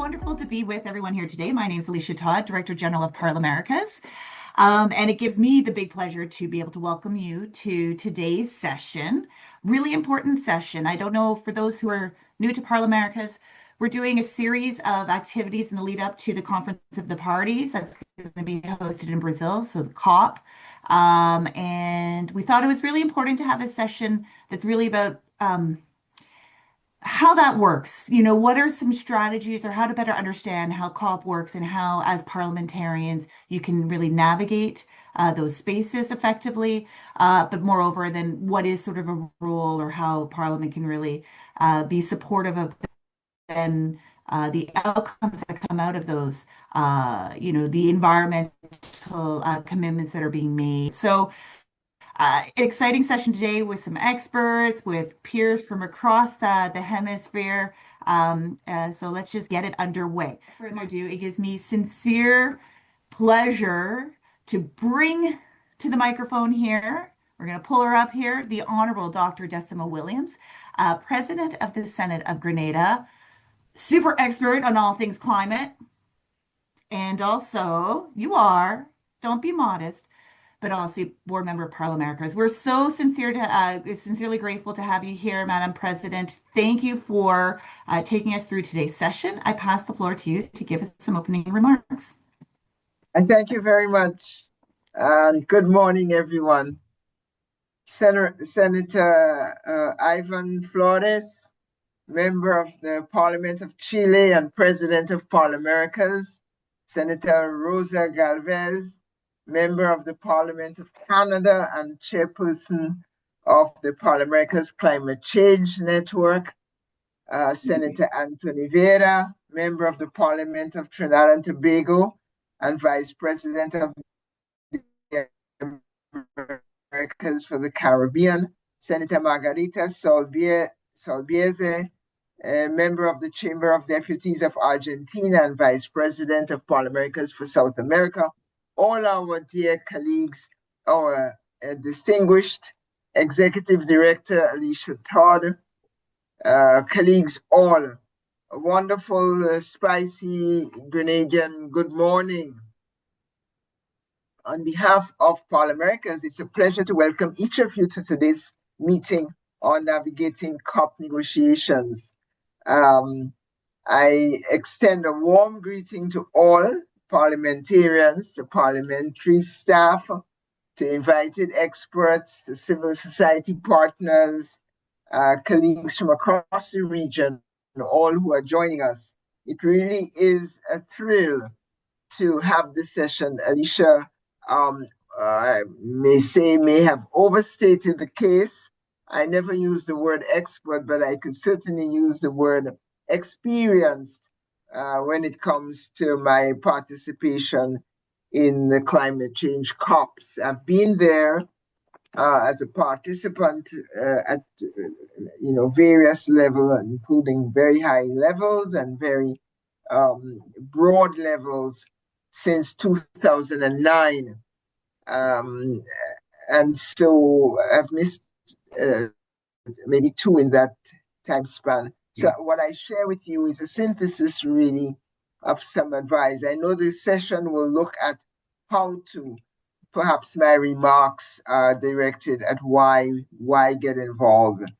wonderful to be with everyone here today. My name is Alicia Todd, Director General of ParlAmericas. And it gives me the big pleasure to be able to welcome you to today's session. Really important session. I don't know, for those who are new to ParlAmericas, we're doing a series of activities in the lead up to the Conference of the Parties that's going to be hosted in Brazil, so the COP. And we thought it was really important to have a session that's really about how that works. What are some strategies or how to better understand how COP works and how, as parliamentarians, you can really navigate those spaces effectively. But moreover, then what is sort of a role or how Parliament can really be supportive of then the outcomes that come out of those, the environmental commitments that are being made. So exciting session today with some experts, with peers from across the hemisphere. So let's just get it underway. Further ado, it gives me sincere pleasure to bring to the microphone here. We're going to pull her up here, the Honorable Dr. Decima Williams, President of the Senate of Grenada, super expert on all things climate. And also, don't be modest, but also board member of ParlAmericas. We're so sincerely grateful to have you here, Madam President. Thank you for taking us through today's session. I pass the floor to you to give us some opening remarks. And thank you very much. Good morning, everyone. Senator Ivan Flores, member of the Parliament of Chile and President of ParlAmericas. Senator Rosa Galvez, member of the Parliament of Canada and chairperson of the ParlAmericas Climate Change Network. Senator Anthony Vera, member of the Parliament of Trinidad and Tobago and Vice President of the Americas for the Caribbean. Senator Margarita Solbiese, member of the Chamber of Deputies of Argentina and Vice President of ParlAmericas for South America. All our dear colleagues, our distinguished Executive Director Alicia Todd, colleagues all, a wonderful, spicy Grenadian good morning. On behalf of ParlAmericas, it's a pleasure to welcome each of you to today's meeting on navigating COP negotiations. I extend a warm greeting to all parliamentarians, to parliamentary staff, to invited experts, to civil society partners, colleagues from across the region, and all who are joining us. It really is a thrill to have this session. Alicia, I may have overstated the case. I never use the word expert, but I could certainly use the word experienced when it comes to my participation in the climate change COPs. I've been there as a participant at various levels, including very high levels and very broad levels since 2009. And so I've missed maybe two in that time span. So what I share with you is a synthesis, really, of some advice. I know this session will look at how to, perhaps my remarks are directed at why get involved.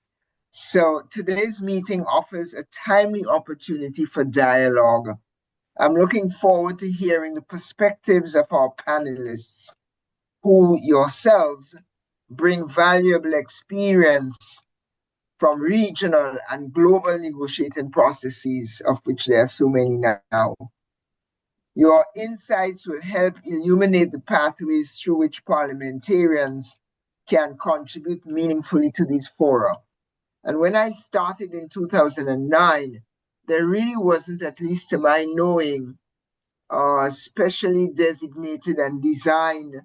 So today's meeting offers a timely opportunity for dialogue. I'm looking forward to hearing the perspectives of our panelists, who yourselves bring valuable experience from regional and global negotiating processes, of which there are so many now. Your insights will help illuminate the pathways through which parliamentarians can contribute meaningfully to these fora. And when I started in 2009, there really wasn't, at least to my knowing, specially designated and designed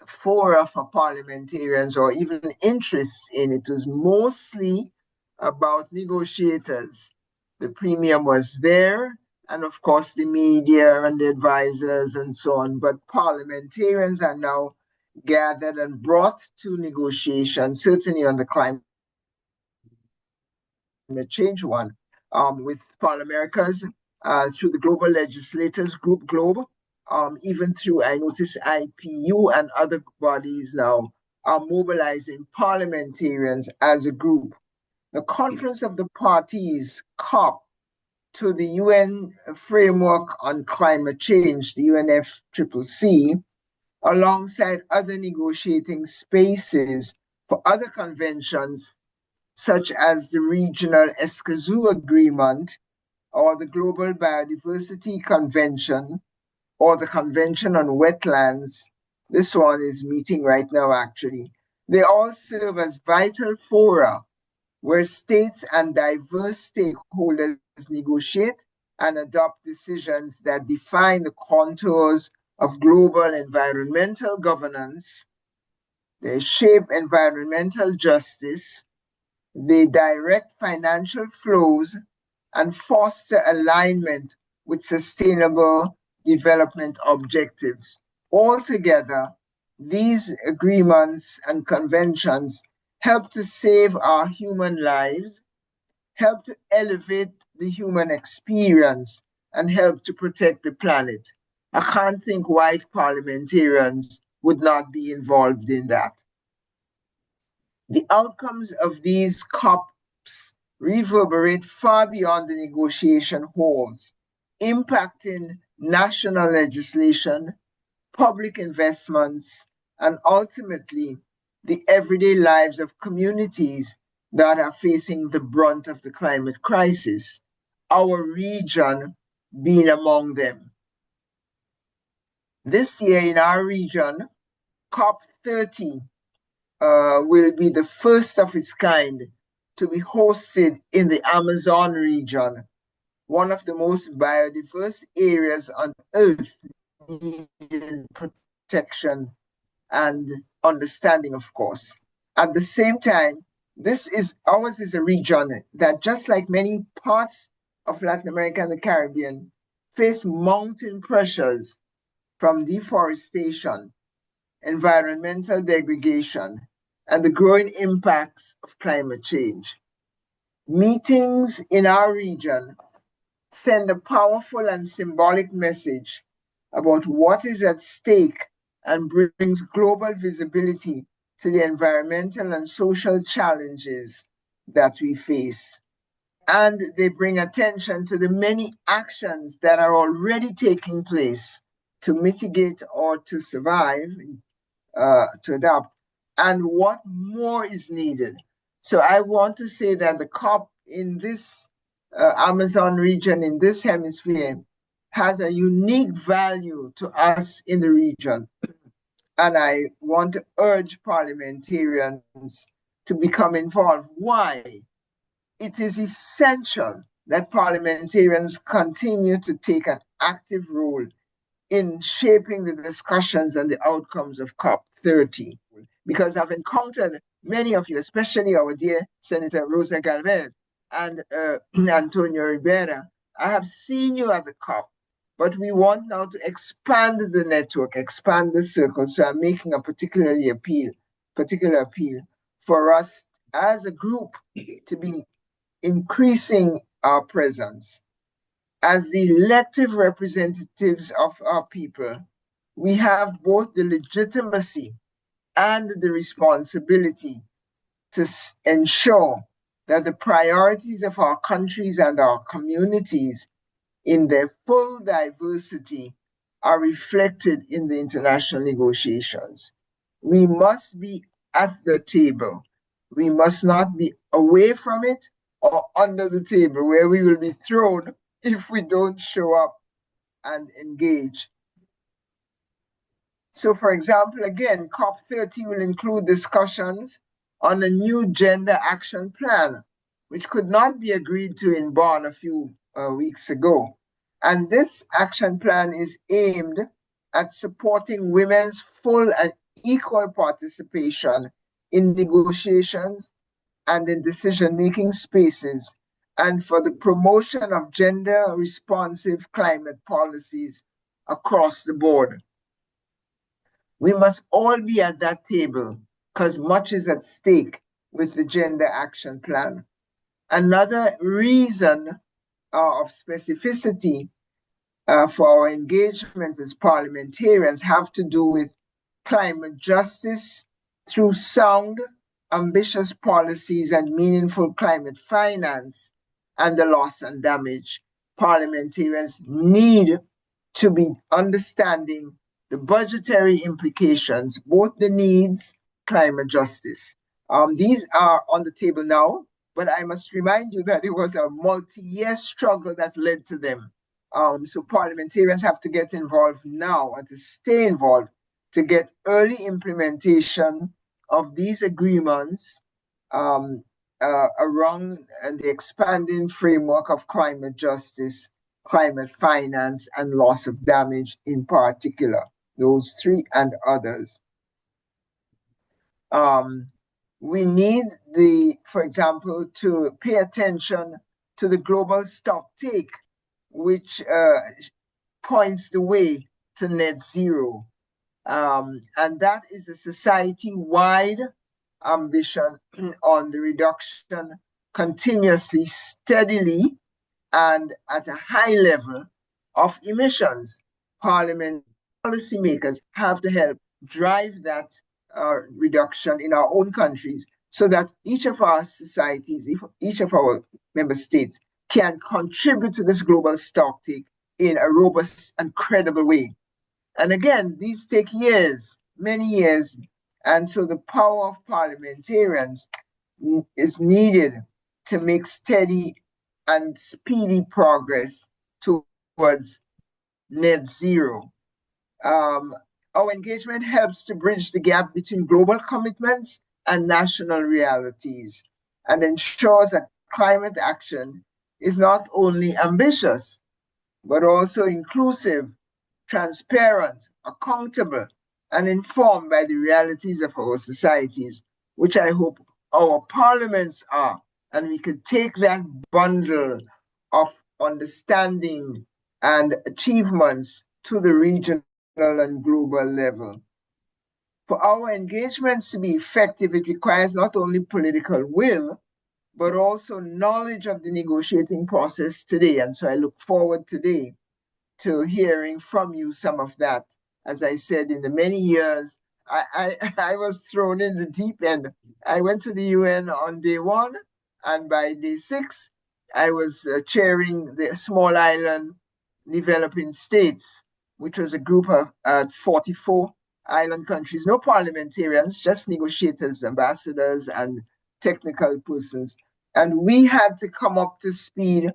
fora for parliamentarians or even interests in it. It was mostly about negotiators. The premium was there, and of course the media and the advisors and so on, but parliamentarians are now gathered and brought to negotiation, certainly on the climate change one, with ParlAmericas through the Global Legislators Group, GLOBE, even through, I notice, IPU and other bodies now are mobilizing parliamentarians as a group. The Conference of the Parties, COP, to the UN Framework on Climate Change, the UNFCCC, alongside other negotiating spaces for other conventions, such as the Regional Escazú Agreement, or the Global Biodiversity Convention, or the Convention on Wetlands. This one is meeting right now, actually. They all serve as vital fora where states and diverse stakeholders negotiate and adopt decisions that define the contours of global environmental governance. They shape environmental justice. They direct financial flows and foster alignment with sustainable development objectives. Altogether, these agreements and conventions help to save our human lives, help to elevate the human experience, and help to protect the planet. I can't think why parliamentarians would not be involved in that. The outcomes of these COPs reverberate far beyond the negotiation halls, impacting national legislation, public investments, and ultimately the everyday lives of communities that are facing the brunt of the climate crisis, our region being among them. This year in our region, COP30 will be the first of its kind to be hosted in the Amazon region, one of the most biodiverse areas on Earth, needing protection and understanding, of course. At the same time, ours is a region that, just like many parts of Latin America and the Caribbean, face mounting pressures from deforestation, environmental degradation, and the growing impacts of climate change. Meetings in our region send a powerful and symbolic message about what is at stake and brings global visibility to the environmental and social challenges that we face. And they bring attention to the many actions that are already taking place to mitigate or to survive, to adapt, and what more is needed. So I want to say that the COP in this Amazon region, in this hemisphere, has a unique value to us in the region. And I want to urge parliamentarians to become involved. Why? It is essential that parliamentarians continue to take an active role in shaping the discussions and the outcomes of COP30. Because I've encountered many of you, especially our dear Senator Rosa Galvez and Antonio Rivera. I have seen you at the COP, but we want now to expand the network, expand the circle. So I'm making a particular appeal for us as a group to be increasing our presence. As the elective representatives of our people, we have both the legitimacy and the responsibility to ensure that the priorities of our countries and our communities in their full diversity are reflected in the international negotiations. We must be at the table. We must not be away from it or under the table where we will be thrown if we don't show up and engage. So, for example, again, COP30 will include discussions on a new gender action plan, which could not be agreed to in Bonn a few weeks ago. And this action plan is aimed at supporting women's full and equal participation in negotiations and in decision-making spaces, and for the promotion of gender-responsive climate policies across the board. We must all be at that table because much is at stake with the Gender Action Plan. Another reason of specificity for our engagement as parliamentarians have to do with climate justice through sound, ambitious policies and meaningful climate finance and the loss and damage. Parliamentarians need to be understanding the budgetary implications, both the needs, climate justice. These are on the table now, but I must remind you that it was a multi-year struggle that led to them. So parliamentarians have to get involved now and to stay involved to get early implementation of these agreements around the expanding framework of climate justice, climate finance, and loss of damage in particular, those three and others. We need for example, to pay attention to the global stocktake, which points the way to net zero. And that is a society-wide ambition on the reduction continuously, steadily, and at a high level of emissions. Parliament policymakers have to help drive that reduction in our own countries so that each of our societies, each of our member states can contribute to this global stocktake in a robust and credible way. And again, these take years, many years. And so the power of parliamentarians is needed to make steady and speedy progress towards net zero. Our engagement helps to bridge the gap between global commitments and national realities and ensures that climate action is not only ambitious, but also inclusive, transparent, accountable, and informed by the realities of our societies, which I hope our parliaments are. And we could take that bundle of understanding and achievements to the regional and global level. For our engagements to be effective, it requires not only political will, but also knowledge of the negotiating process today. And so I look forward today to hearing from you some of that. As I said, in the many years, I was thrown in the deep end. I went to the UN on day 1, and by day 6, I was chairing the Small Island Developing States, which was a group of 44 island countries, no parliamentarians, just negotiators, ambassadors, and technical persons. And we had to come up to speed,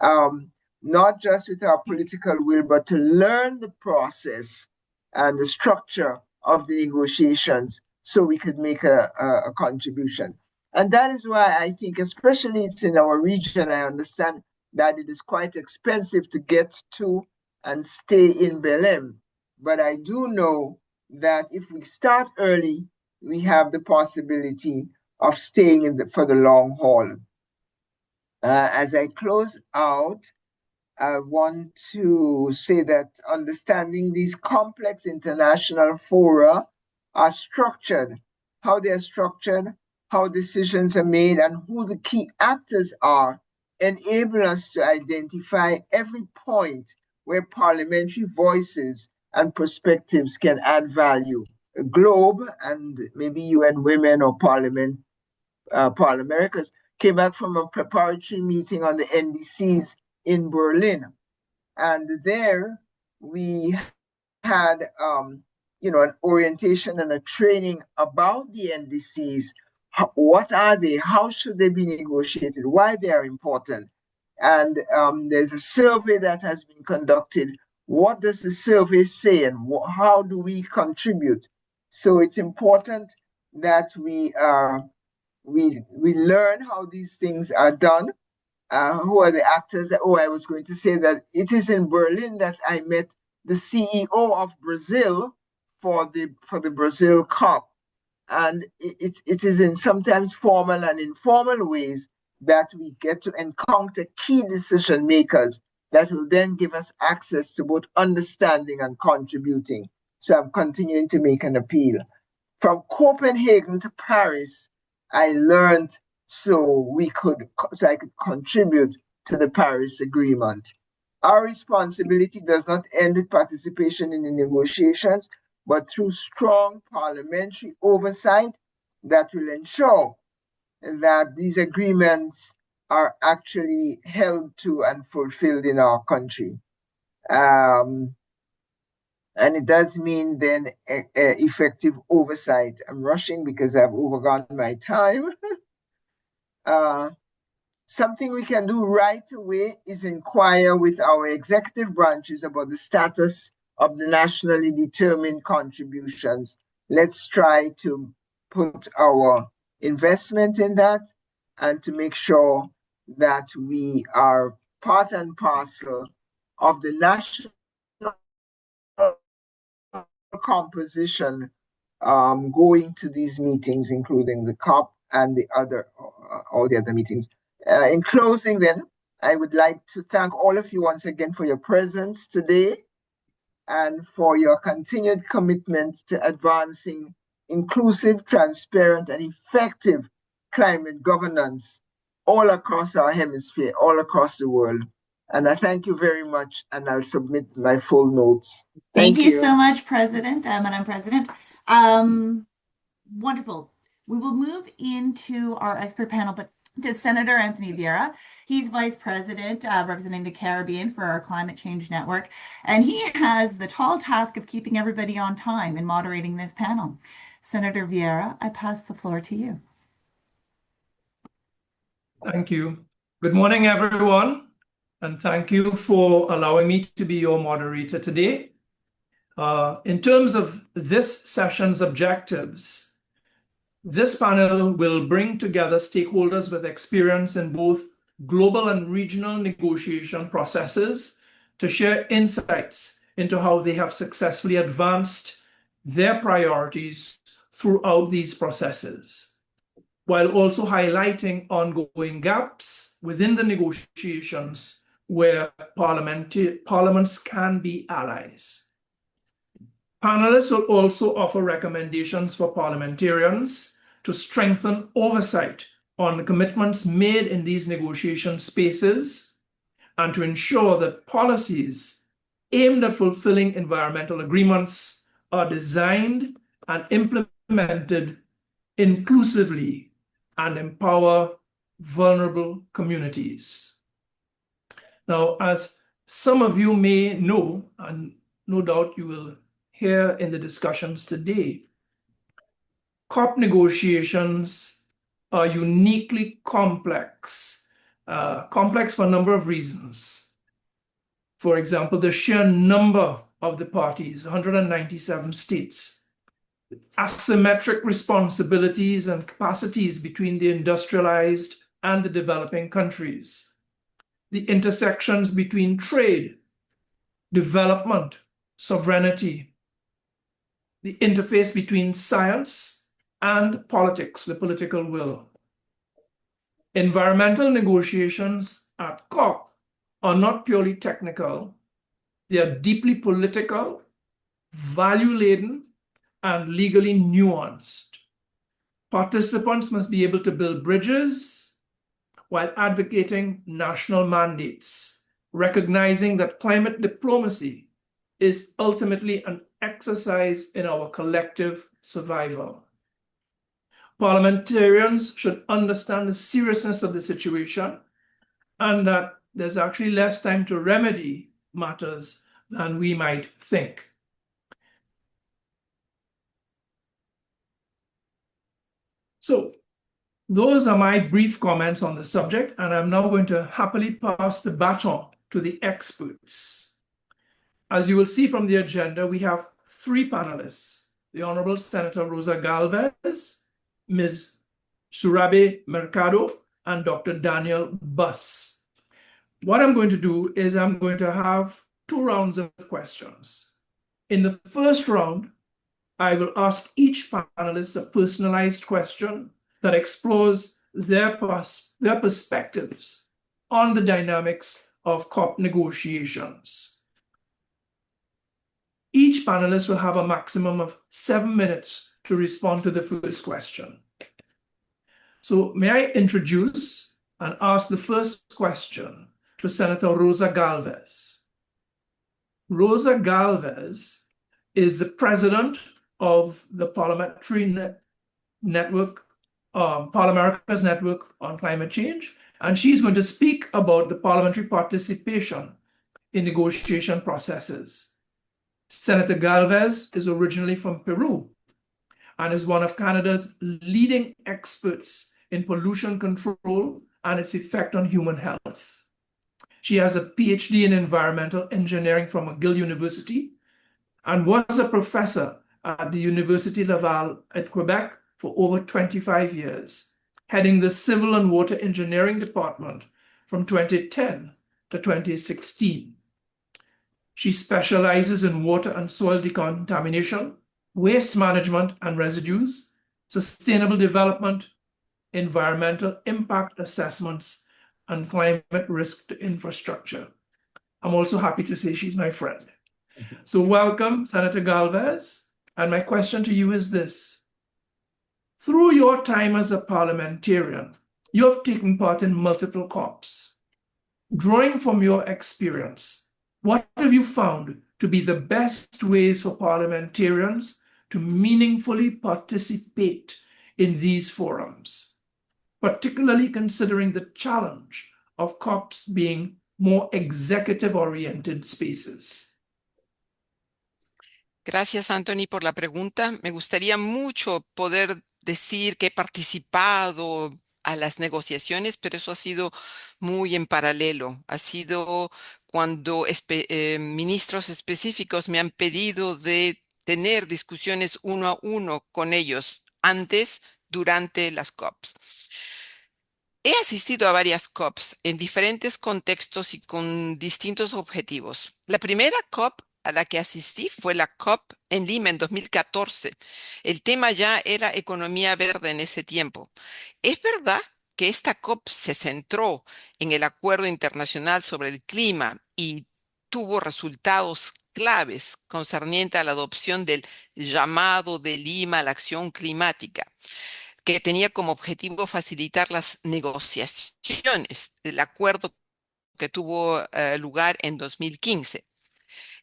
not just with our political will, but to learn the process and the structure of the negotiations so we could make a contribution. And that is why I think, especially it's in our region, I understand that it is quite expensive to get to and stay in Belém. But I do know that if we start early, we have the possibility of staying for the long haul. As I close out, I want to say that understanding these complex international fora are structured, how they're structured, how decisions are made, and who the key actors are, enable us to identify every point where parliamentary voices and perspectives can add value. A Globe and maybe UN Women or ParlAmericas came back from a preparatory meeting on the NDCs in Berlin. And there we had an orientation and a training about the NDCs. What are they? How should they be negotiated? Why they are important? And there's a survey that has been conducted. What does the survey say, and how do we contribute? So it's important that we learn how these things are done. Who are the actors? Oh, I was going to say that it is in Berlin that I met the CEO of Brazil for the Brazil COP. And it is in sometimes formal and informal ways that we get to encounter key decision makers that will then give us access to both understanding and contributing. So I'm continuing to make an appeal. From Copenhagen to Paris, I learned so I could contribute to the Paris Agreement. Our responsibility does not end with participation in the negotiations, but through strong parliamentary oversight that will ensure that these agreements are actually held to and fulfilled in our country. And it does mean then effective oversight. I'm rushing because I've overgone my time. Something we can do right away is inquire with our executive branches about the status of the nationally determined contributions. Let's try to put our investment in that and to make sure that we are part and parcel of the national composition going to these meetings, including the COP and the other, all the other meetings. In closing then, I would like to thank all of you once again for your presence today and for your continued commitment to advancing inclusive, transparent, and effective climate governance all across our hemisphere, all across the world. And I thank you very much, and I'll submit my full notes. Thank you so much, Madam President. Wonderful. We will move into our expert panel, but to Senator Anthony Vieira. He's Vice President representing the Caribbean for our Climate Change Network, and he has the tall task of keeping everybody on time and moderating this panel. Senator Vieira, I pass the floor to you. Thank you. Good morning, everyone, and thank you for allowing me to be your moderator today. In terms of this session's objectives, this panel will bring together stakeholders with experience in both global and regional negotiation processes to share insights into how they have successfully advanced their priorities throughout these processes, while also highlighting ongoing gaps within the negotiations where parliaments can be allies. Panelists will also offer recommendations for parliamentarians to strengthen oversight on the commitments made in these negotiation spaces and to ensure that policies aimed at fulfilling environmental agreements are designed and implemented inclusively and empower vulnerable communities. Now, as some of you may know, and no doubt you will hear in the discussions today, COP negotiations are uniquely complex for a number of reasons. For example, the sheer number of the parties, 197 states, asymmetric responsibilities and capacities between the industrialized and the developing countries, the intersections between trade, development, sovereignty, the interface between science and politics, the political will. Environmental negotiations at COP are not purely technical. They are deeply political, value-laden, and legally nuanced. Participants must be able to build bridges while advocating national mandates, recognizing that climate diplomacy is ultimately an exercise in our collective survival. Parliamentarians should understand the seriousness of the situation and that there's actually less time to remedy matters than we might think. So those are my brief comments on the subject, and I'm now going to happily pass the baton to the experts. As you will see from the agenda, we have three panelists: the Honorable Senator Rosa Galvez, Ms. Surabe Mercado, and Dr. Daniel Buss. What I'm going to do is I'm going to have two rounds of questions. In the first round, I will ask each panelist a personalized question that explores their perspectives on the dynamics of COP negotiations. Each panelist will have a maximum of 7 minutes to respond to the first question. So may I introduce and ask the first question to Senator Rosa Galvez. Rosa Galvez is the president of the Parliamentary Network, ParlAmericas Network on Climate Change, and she's going to speak about the parliamentary participation in negotiation processes. Senator Galvez is originally from Peru and is one of Canada's leading experts in pollution control and its effect on human health. She has a PhD in environmental engineering from McGill University and was a professor at the Université Laval at Quebec for over 25 years, heading the Civil and Water Engineering Department from 2010 to 2016. She specializes in water and soil decontamination, waste management and residues, sustainable development, environmental impact assessments, and climate risk to infrastructure. I'm also happy to say she's my friend. So welcome, Senator Galvez. And my question to you is this. Through your time as a parliamentarian, you have taken part in multiple COPs. Drawing from your experience, what have you found to be the best ways for parliamentarians to meaningfully participate in these forums, particularly considering the challenge of COPs being more executive-oriented spaces? Gracias, Anthony, por la pregunta. Me gustaría mucho poder decir que he participado a las negociaciones, pero eso ha sido muy en paralelo. Ha sido cuando ministros específicos me han pedido de tener discusiones uno a uno con ellos antes, durante las COPs. He asistido a varias COPs en diferentes contextos y con distintos objetivos. La primera COP a la que asistí fue la COP en Lima en 2014. El tema ya era economía verde en ese tiempo. Es verdad que esta COP se centró en el Acuerdo Internacional sobre el Clima y tuvo resultados claves concerniente a la adopción del llamado de Lima a la acción climática, que tenía como objetivo facilitar las negociaciones del acuerdo que tuvo lugar en 2015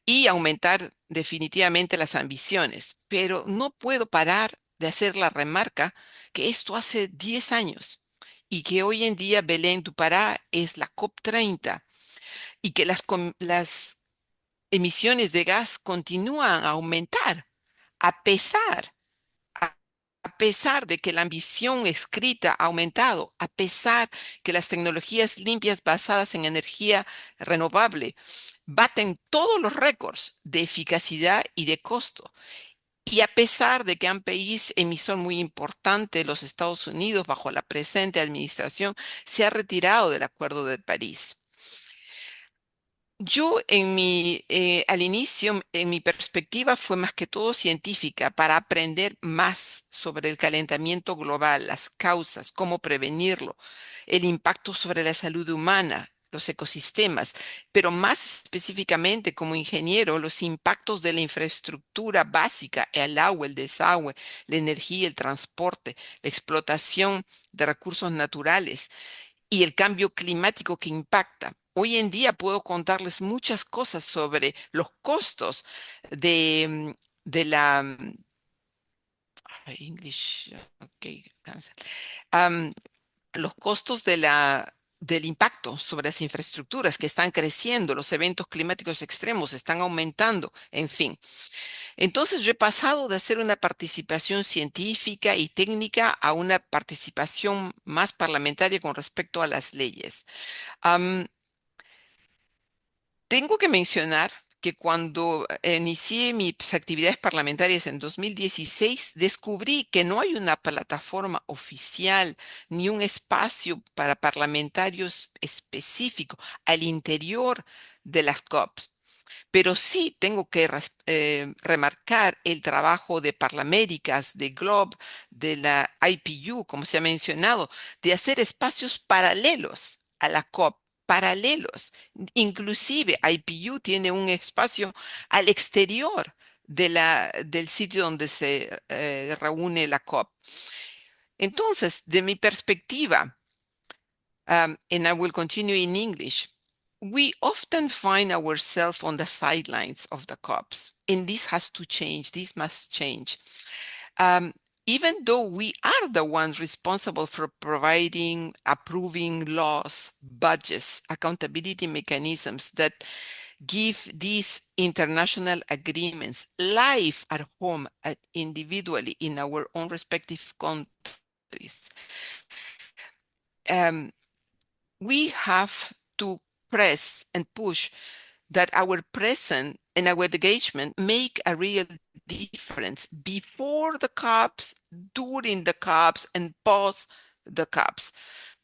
y aumentar definitivamente las ambiciones. Pero no puedo parar de hacer la remarca que esto hace 10 años y que hoy en día Belén du Pará es la COP30 y que las emisiones de gas continúan a aumentar a pesar a pesar de que la ambición escrita ha aumentado, a pesar que las tecnologías limpias basadas en energía renovable baten todos los récords de eficacidad y de costo, y a pesar de que un país emisor muy importante, los Estados Unidos, bajo la presente administración, se ha retirado del Acuerdo de París. Yo al inicio, en mi perspectiva fue más que todo científica para aprender más sobre el calentamiento global, las causas, cómo prevenirlo, el impacto sobre la salud humana, los ecosistemas, pero más específicamente como ingeniero, los impactos de la infraestructura básica, el agua, el desagüe, la energía, el transporte, la explotación de recursos naturales y el cambio climático que impacta. Hoy en día puedo contarles muchas cosas sobre los costos de la English, okay, cancel. Los costos del impacto sobre las infraestructuras que están creciendo, los eventos climáticos extremos están aumentando, en fin. Entonces yo he pasado de hacer una participación científica y técnica a una participación más parlamentaria con respecto a las leyes. Tengo que mencionar que cuando inicié mis actividades parlamentarias en 2016, descubrí que no hay una plataforma oficial ni un espacio para parlamentarios específico al interior de las COPs. Pero sí tengo que remarcar el trabajo de ParlAmericas, de Globe, de la IPU, como se ha mencionado, de hacer espacios paralelos a la COP, paralelos. Inclusive IPU tiene un espacio al exterior del sitio donde se reúne la COP. Entonces, de mi perspectiva, and I will continue in English, we often find ourselves on the sidelines of the COPs, and this has to change. This must change. Even though we are the ones responsible for providing, approving laws, budgets, accountability mechanisms that give these international agreements life at home, individually in our own respective countries, we have to press and push that our presence and our engagement make a real difference before the COPs, during the COPs, and post the COPs.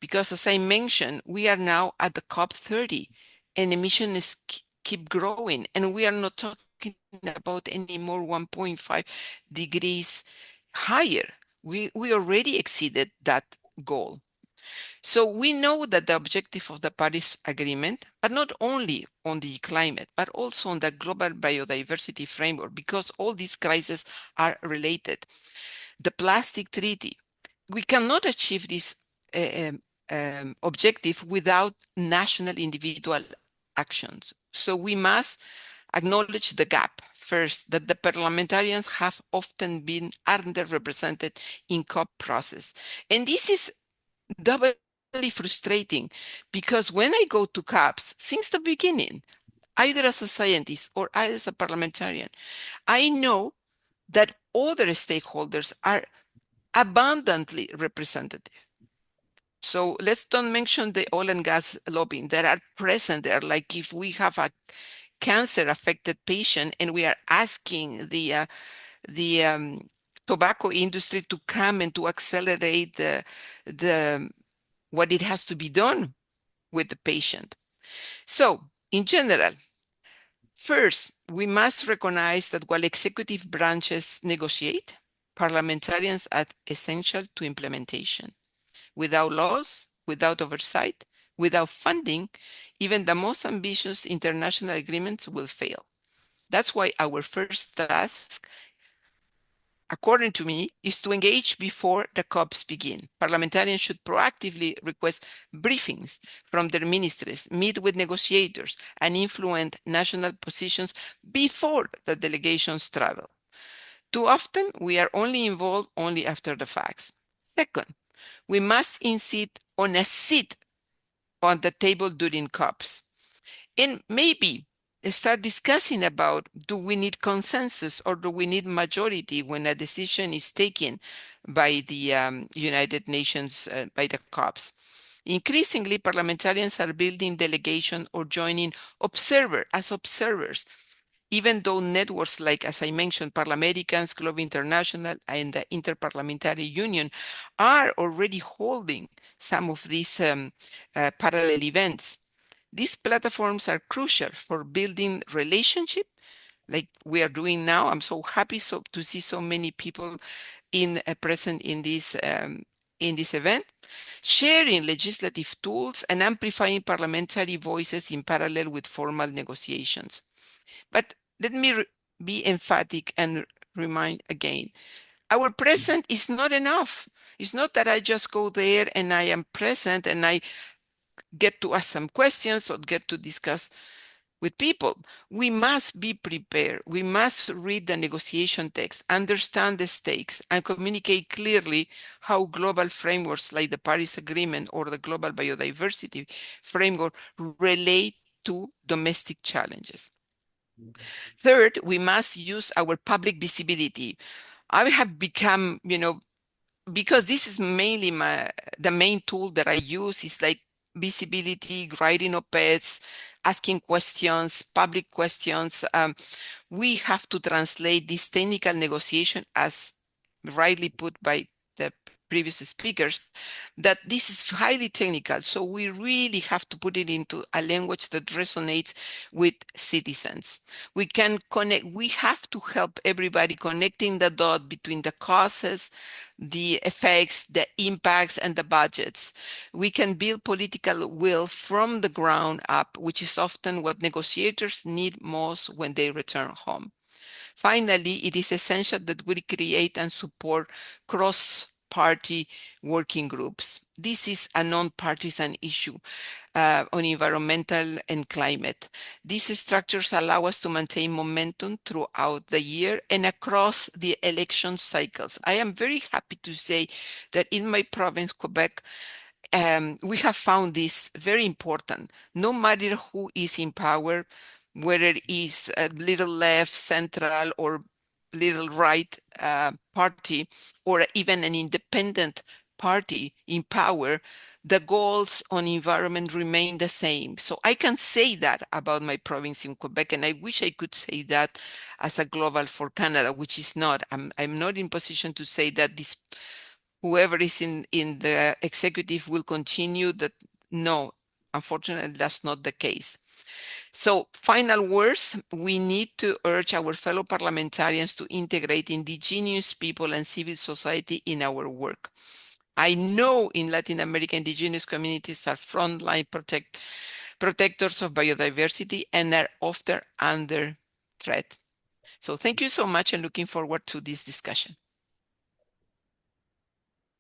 Because as I mentioned, we are now at the COP 30 and emissions keep growing, and we are not talking about any more 1.5 degrees higher. We already exceeded that goal. So we know that the objective of the Paris Agreement, but not only on the climate, but also on the global biodiversity framework, because all these crises are related. The plastic treaty, we cannot achieve this objective without national individual actions. So we must acknowledge the gap first, that the parliamentarians have often been underrepresented in COP process. And this is doubly frustrating because when I go to COPs, since the beginning, either as a scientist or as a parliamentarian, I know that other stakeholders are abundantly representative. So let's don't mention the oil and gas lobbying that are present there. Like if we have a cancer affected patient and we are asking the tobacco industry to come and to accelerate what it has to be done with the patient. So in general, first, we must recognize that while executive branches negotiate, parliamentarians are essential to implementation. Without laws, without oversight, without funding, even the most ambitious international agreements will fail. That's why our first task, according to me, is to engage before the COPs begin. Parliamentarians should proactively request briefings from their ministries, meet with negotiators, and influence national positions before the delegations travel. Too often, we are only involved only after the facts. Second, we must insist on a seat on the table during COPs. And maybe start discussing about, do we need consensus or do we need majority when a decision is taken by the United Nations, by the COPs? Increasingly, parliamentarians are building delegation or joining as observers, even though networks like, as I mentioned, ParlAmericas, Globe International, and the Interparliamentary Union are already holding some of these parallel events. These platforms are crucial for building relationship like we are doing now. I'm so happy to see so many people present in this event, sharing legislative tools and amplifying parliamentary voices in parallel with formal negotiations. But let me be emphatic and remind again, our presence is not enough. It's not that I just go there and I am present and I get to ask some questions or get to discuss with people. We must be prepared. We must read the negotiation text, understand the stakes, and communicate clearly how global frameworks like the Paris Agreement or the Global Biodiversity Framework relate to domestic challenges. Third, we must use our public visibility. I have become, because this is mainly the main tool that I use is like visibility, writing op-eds, asking questions, public questions. We have to translate this technical negotiation, as rightly put by the previous speakers, that this is highly technical. So we really have to put it into a language that resonates with citizens. We can connect, we have to help everybody connecting the dot between the causes, the effects, the impacts, and the budgets. We can build political will from the ground up, which is often what negotiators need most when they return home. Finally, it is essential that we create and support party working groups. This is a non-partisan issue on environmental and climate. These structures allow us to maintain momentum throughout the year and across the election cycles. I am very happy to say that in my province, Quebec, we have found this very important. No matter who is in power, whether it is a little left, central, or little right party, or even an independent party in power, the goals on environment remain the same. So I can say that about my province in Quebec, and I wish I could say that as a global for Canada, which is not. I'm not in position to say that this whoever is in the executive will continue that. No, unfortunately, that's not the case. So final words, we need to urge our fellow parliamentarians to integrate indigenous people and civil society in our work. I know in Latin America, indigenous communities are frontline protectors of biodiversity and are often under threat. So thank you so much and looking forward to this discussion.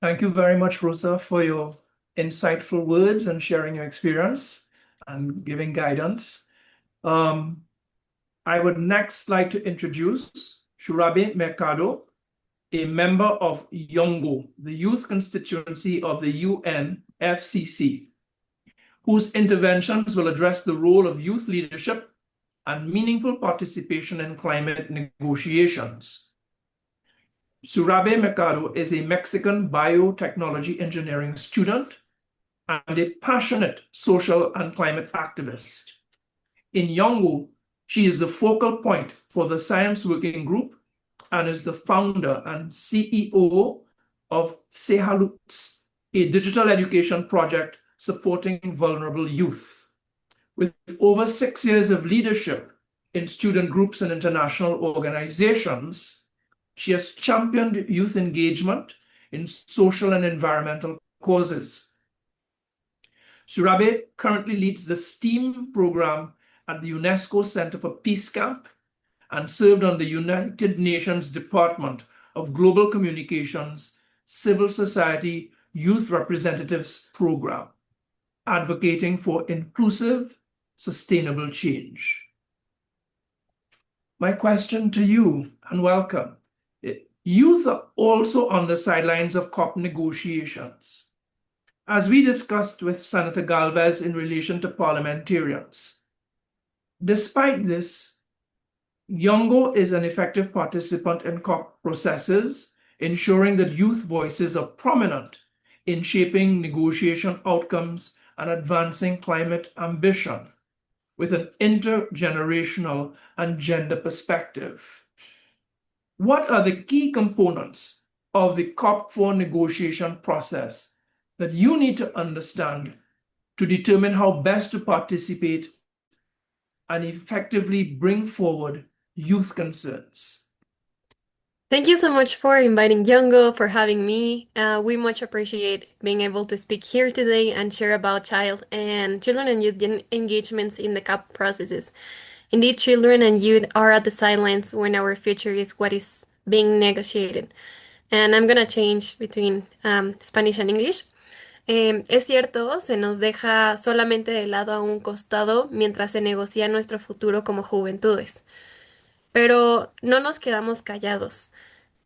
Thank you very much, Rosa, for your insightful words and sharing your experience and giving guidance. I would next like to introduce Shurabe Mercado, a member of YONGO, the youth constituency of the UNFCCC, whose interventions will address the role of youth leadership and meaningful participation in climate negotiations. Shurabe Mercado is a Mexican biotechnology engineering student and a passionate social and climate activist. In YONGO, she is the focal point for the Science Working Group and is the founder and CEO of Sehaluts, a digital education project supporting vulnerable youth. With over 6 years of leadership in student groups and international organizations, she has championed youth engagement in social and environmental causes. Shurabe currently leads the STEAM program at the UNESCO Center for Peace Camp and served on the United Nations Department of Global Communications Civil Society Youth Representatives Program, advocating for inclusive, sustainable change. My question to you, and welcome. Youth are also on the sidelines of COP negotiations. As we discussed with Senator Galvez in relation to parliamentarians, despite this, YONGO is an effective participant in COP processes, ensuring that youth voices are prominent in shaping negotiation outcomes and advancing climate ambition with an intergenerational and gender perspective. What are the key components of the COP4 negotiation process that you need to understand to determine how best to participate and effectively bring forward youth concerns? Thank you so much for inviting Yongo, for having me. We much appreciate being able to speak here today and share about children and youth engagements in the COP processes. Indeed, children and youth are at the sidelines when our future is what is being negotiated. And I'm gonna change between Spanish and English. Es cierto, se nos deja solamente de lado a un costado mientras se negocia nuestro futuro como juventudes. Pero no nos quedamos callados.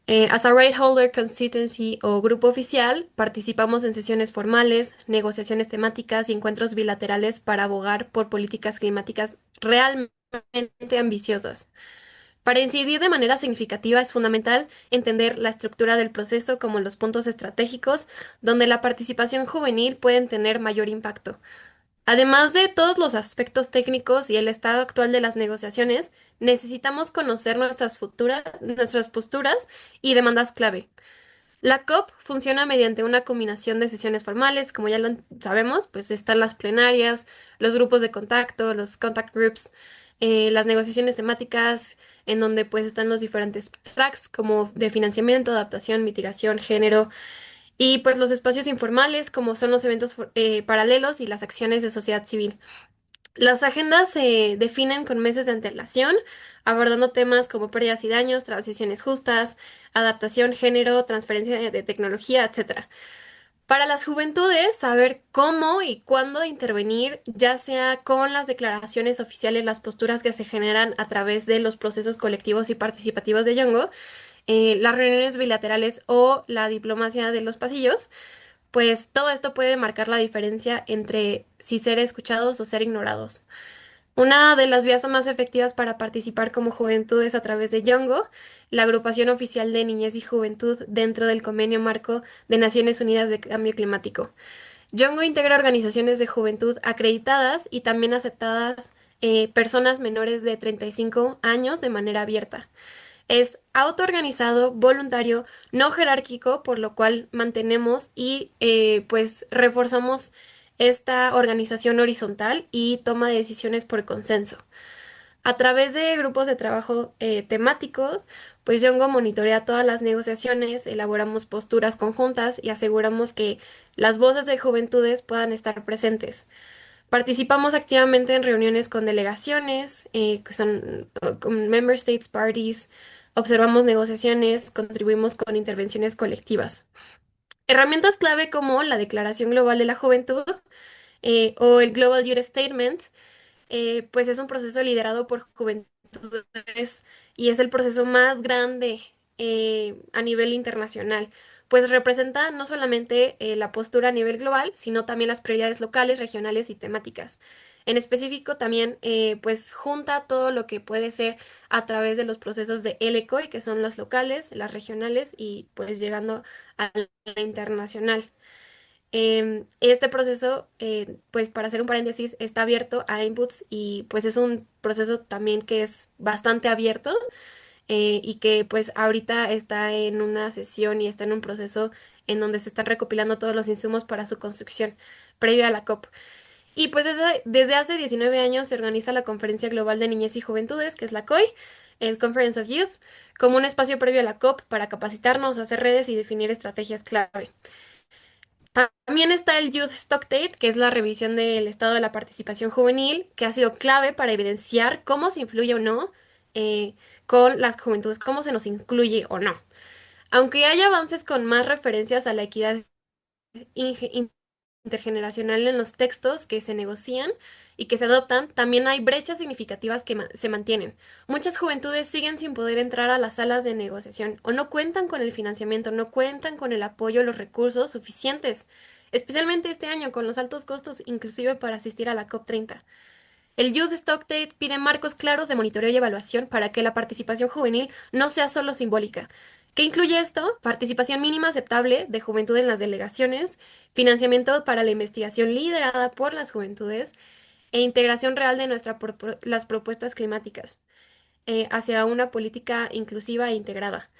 As a right holder constituency o grupo oficial, participamos en sesiones formales, negociaciones temáticas y encuentros bilaterales para abogar por políticas climáticas realmente ambiciosas. Para incidir de manera significativa es fundamental entender la estructura del proceso como los puntos estratégicos donde la participación juvenil puede tener mayor impacto. Además de todos los aspectos técnicos y el estado actual de las negociaciones, necesitamos conocer nuestras posturas y demandas clave. La COP funciona mediante una combinación de sesiones formales, como ya lo sabemos, pues están las plenarias, los grupos de contacto, los contact groups, las negociaciones temáticas, en donde pues están los diferentes tracks como de financiamiento, adaptación, mitigación, género, y pues los espacios informales como son los eventos paralelos y las acciones de sociedad civil. Las agendas se definen con meses de antelación, abordando temas como pérdidas y daños, transiciones justas, adaptación, género, transferencia de tecnología, etcétera. Para las juventudes, saber cómo y cuándo intervenir, ya sea con las declaraciones oficiales, las posturas que se generan a través de los procesos colectivos y participativos de Yongo, las reuniones bilaterales o la diplomacia de los pasillos, pues todo esto puede marcar la diferencia entre si ser escuchados o ser ignorados. Una de las vías más efectivas para participar como juventud es a través de Yongo, la agrupación oficial de niñez y juventud dentro del Convenio Marco de Naciones Unidas de Cambio Climático. Yongo integra organizaciones de juventud acreditadas y también aceptadas personas menores de 35 años de manera abierta. Es autoorganizado, voluntario, no jerárquico, por lo cual mantenemos y pues reforzamos esta organización horizontal y toma de decisiones por consenso. A través de grupos de trabajo temáticos, pues Yongo monitorea todas las negociaciones, elaboramos posturas conjuntas y aseguramos que las voces de juventudes puedan estar presentes. Participamos activamente en reuniones con delegaciones, que son con member states parties, observamos negociaciones, contribuimos con intervenciones colectivas. Herramientas clave como la Declaración Global de la Juventud o el Global Youth Statement pues es un proceso liderado por juventudes y es el proceso más grande a nivel internacional, pues representa no solamente la postura a nivel global, sino también las prioridades locales, regionales y temáticas. En específico, también pues junta todo lo que puede ser a través de los procesos de LECOI, que son los locales, las regionales y pues llegando a la internacional. Este proceso, pues para hacer un paréntesis, está abierto a inputs y pues es un proceso también que es bastante abierto y que pues ahorita está en una sesión y está en un proceso en donde se están recopilando todos los insumos para su construcción previo a la COP. Y pues desde hace 19 años se organiza la Conferencia Global de Niñez y Juventudes, que es la COI, el Conference of Youth, como un espacio previo a la COP para capacitarnos, hacer redes y definir estrategias clave. También está el Youth Stock Date, que es la revisión del estado de la participación juvenil, que ha sido clave para evidenciar cómo se influye o no eh, con las juventudes, cómo se nos incluye o no. Aunque hay avances con más referencias a la equidad intergeneracional en los textos que se negocian y que se adoptan, también hay brechas significativas que se mantienen. Muchas juventudes siguen sin poder entrar a las salas de negociación o no cuentan con el financiamiento, no cuentan con el apoyo, los recursos suficientes, especialmente este año con los altos costos, inclusive para asistir a la COP30. El Youth Stock Date pide marcos claros de monitoreo y evaluación para que la participación juvenil no sea solo simbólica. ¿Qué incluye esto? Participación mínima aceptable de juventud en las delegaciones, financiamiento para la investigación liderada por las juventudes e integración real de las propuestas climáticas hacia una política inclusiva e integrada.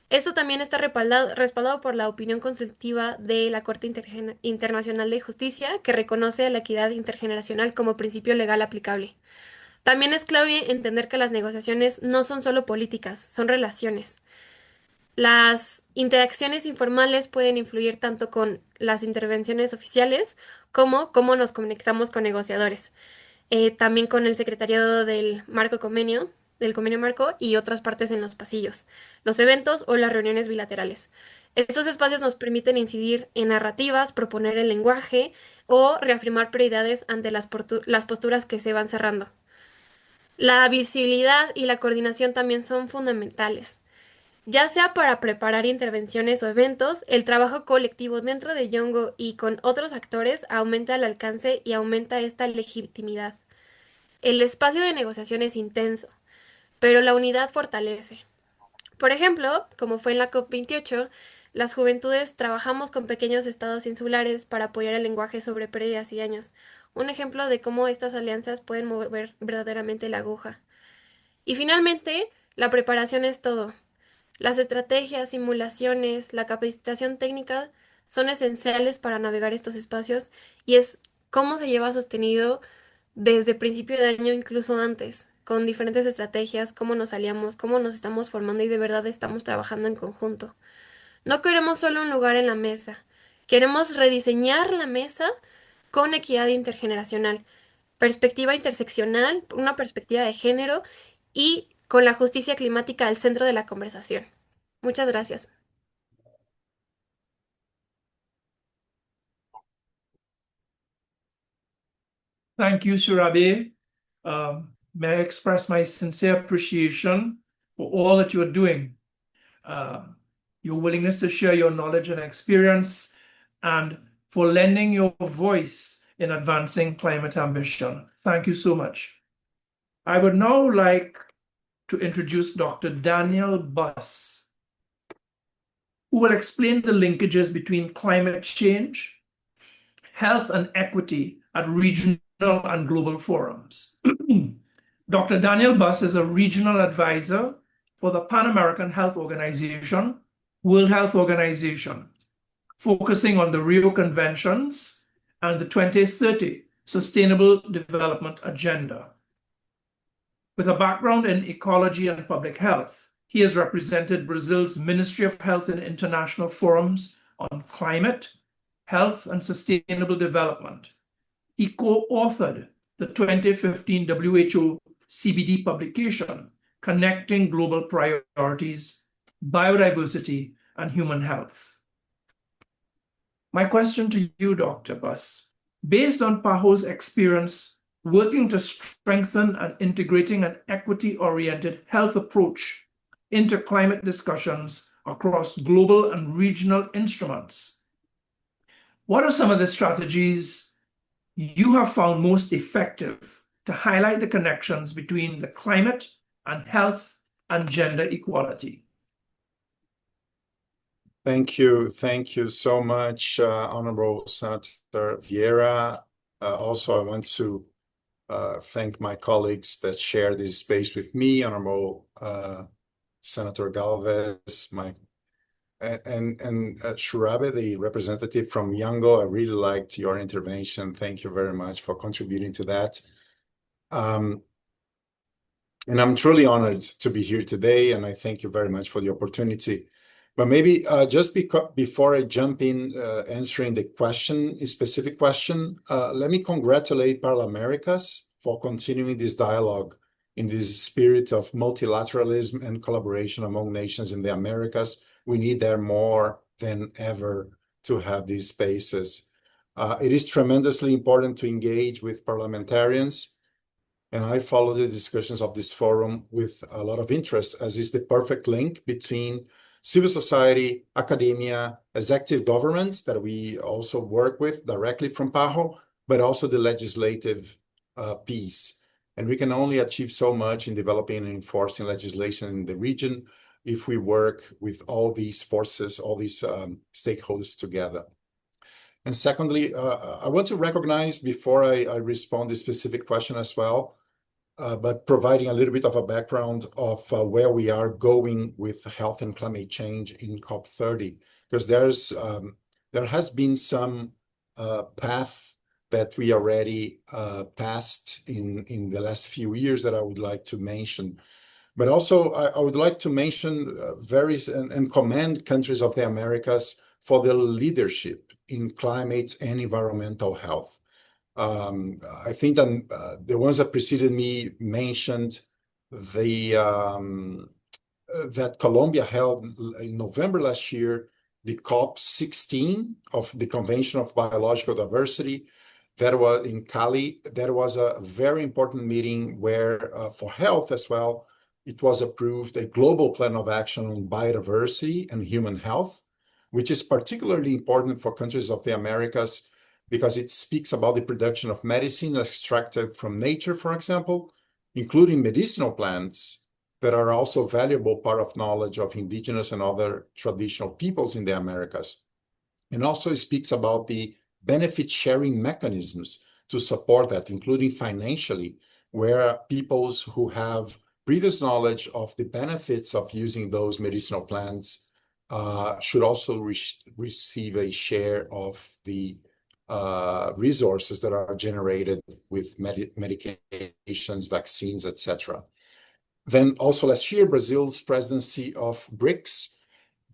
Esto también está respaldado por la opinión consultiva de la Corte Internacional de Justicia, que reconoce la equidad intergeneracional como principio legal aplicable. También es clave entender que las negociaciones no son solo políticas, son relaciones. Las interacciones informales pueden influir tanto con las intervenciones oficiales como cómo nos conectamos con negociadores, también con el secretariado del convenio marco y otras partes en los pasillos, los eventos o las reuniones bilaterales. Estos espacios nos permiten incidir en narrativas, proponer el lenguaje o reafirmar prioridades ante las posturas que se van cerrando. La visibilidad y la coordinación también son fundamentales. Ya sea para preparar intervenciones o eventos, el trabajo colectivo dentro de Yongo y con otros actores aumenta el alcance y aumenta esta legitimidad. El espacio de negociación es intenso, pero la unidad fortalece. Por ejemplo, como fue en la COP28, las juventudes trabajamos con pequeños estados insulares para apoyar el lenguaje sobre pérdidas y daños. Un ejemplo de cómo estas alianzas pueden mover verdaderamente la aguja. Y finalmente, la preparación es todo. Las estrategias, simulaciones, la capacitación técnica son esenciales para navegar estos espacios y es cómo se lleva sostenido desde principio de año, incluso antes, con diferentes estrategias, cómo nos aliamos, cómo nos estamos formando y de verdad estamos trabajando en conjunto. No queremos solo un lugar en la mesa, queremos rediseñar la mesa con equidad intergeneracional, perspectiva interseccional, una perspectiva de género y con la justicia climática al centro de la conversación. Muchas gracias. Thank you, Surabe. May I express my sincere appreciation for all that you're doing, your willingness to share your knowledge and experience, and for lending your voice in advancing climate ambition. Thank you so much. I would now like to introduce Dr. Daniel Buss, who will explain the linkages between climate change, health, and equity at regional and global forums. Dr. Daniel Buss is a regional advisor for the Pan American Health Organization, World Health Organization, focusing on the Rio Conventions and the 2030 Sustainable Development Agenda. With a background in ecology and public health, he has represented Brazil's Ministry of Health in international forums on climate, health, and sustainable development. He co-authored the 2015 WHO CBD publication, Connecting Global Priorities, Biodiversity, and Human Health. My question to you, Dr. Buss, based on PAHO's experience working to strengthen and integrating an equity-oriented health approach into climate discussions across global and regional instruments, what are some of the strategies you have found most effective to highlight the connections between the climate and health and gender equality? Thank you. Thank you so much, Honorable Senator Vieira. Also, I want to thank my colleagues that share this space with me, Honorable Senator Galvez, and Surabe, the representative from Yango. I really liked your intervention. Thank you very much for contributing to that. And I'm truly honored to be here today, and I thank you very much for the opportunity. But maybe just before I jump in answering the specific question, let me congratulate ParlAmericas for continuing this dialogue in this spirit of multilateralism and collaboration among nations in the Americas. We need there more than ever to have these spaces. It is tremendously important to engage with parliamentarians, and I follow the discussions of this forum with a lot of interest, as is the perfect link between civil society, academia, executive governments that we also work with directly from PAHO, but also the legislative piece. And we can only achieve so much in developing and enforcing legislation in the region if we work with all these forces, all these stakeholders together. And secondly, I want to recognize, before I respond to the specific question as well, but providing a little bit of a background of where we are going with health and climate change in COP30, because there has been some path that we already passed in the last few years that I would like to mention. But also, I would like to mention and commend countries of the Americas for their leadership in climate and environmental health. I think that the ones that preceded me mentioned that Colombia held in November last year the COP16 of the Convention of Biological Diversity. That was in Cali. That was a very important meeting where, for health as well, it was approved a global plan of action on biodiversity and human health, which is particularly important for countries of the Americas because it speaks about the production of medicine extracted from nature, for example, including medicinal plants that are also a valuable part of knowledge of indigenous and other traditional peoples in the Americas. And also it speaks about the benefit sharing mechanisms to support that, including financially, where peoples who have previous knowledge of the benefits of using those medicinal plants should also receive a share of the resources that are generated with medications, vaccines, etc. Then also last year, Brazil's presidency of BRICS,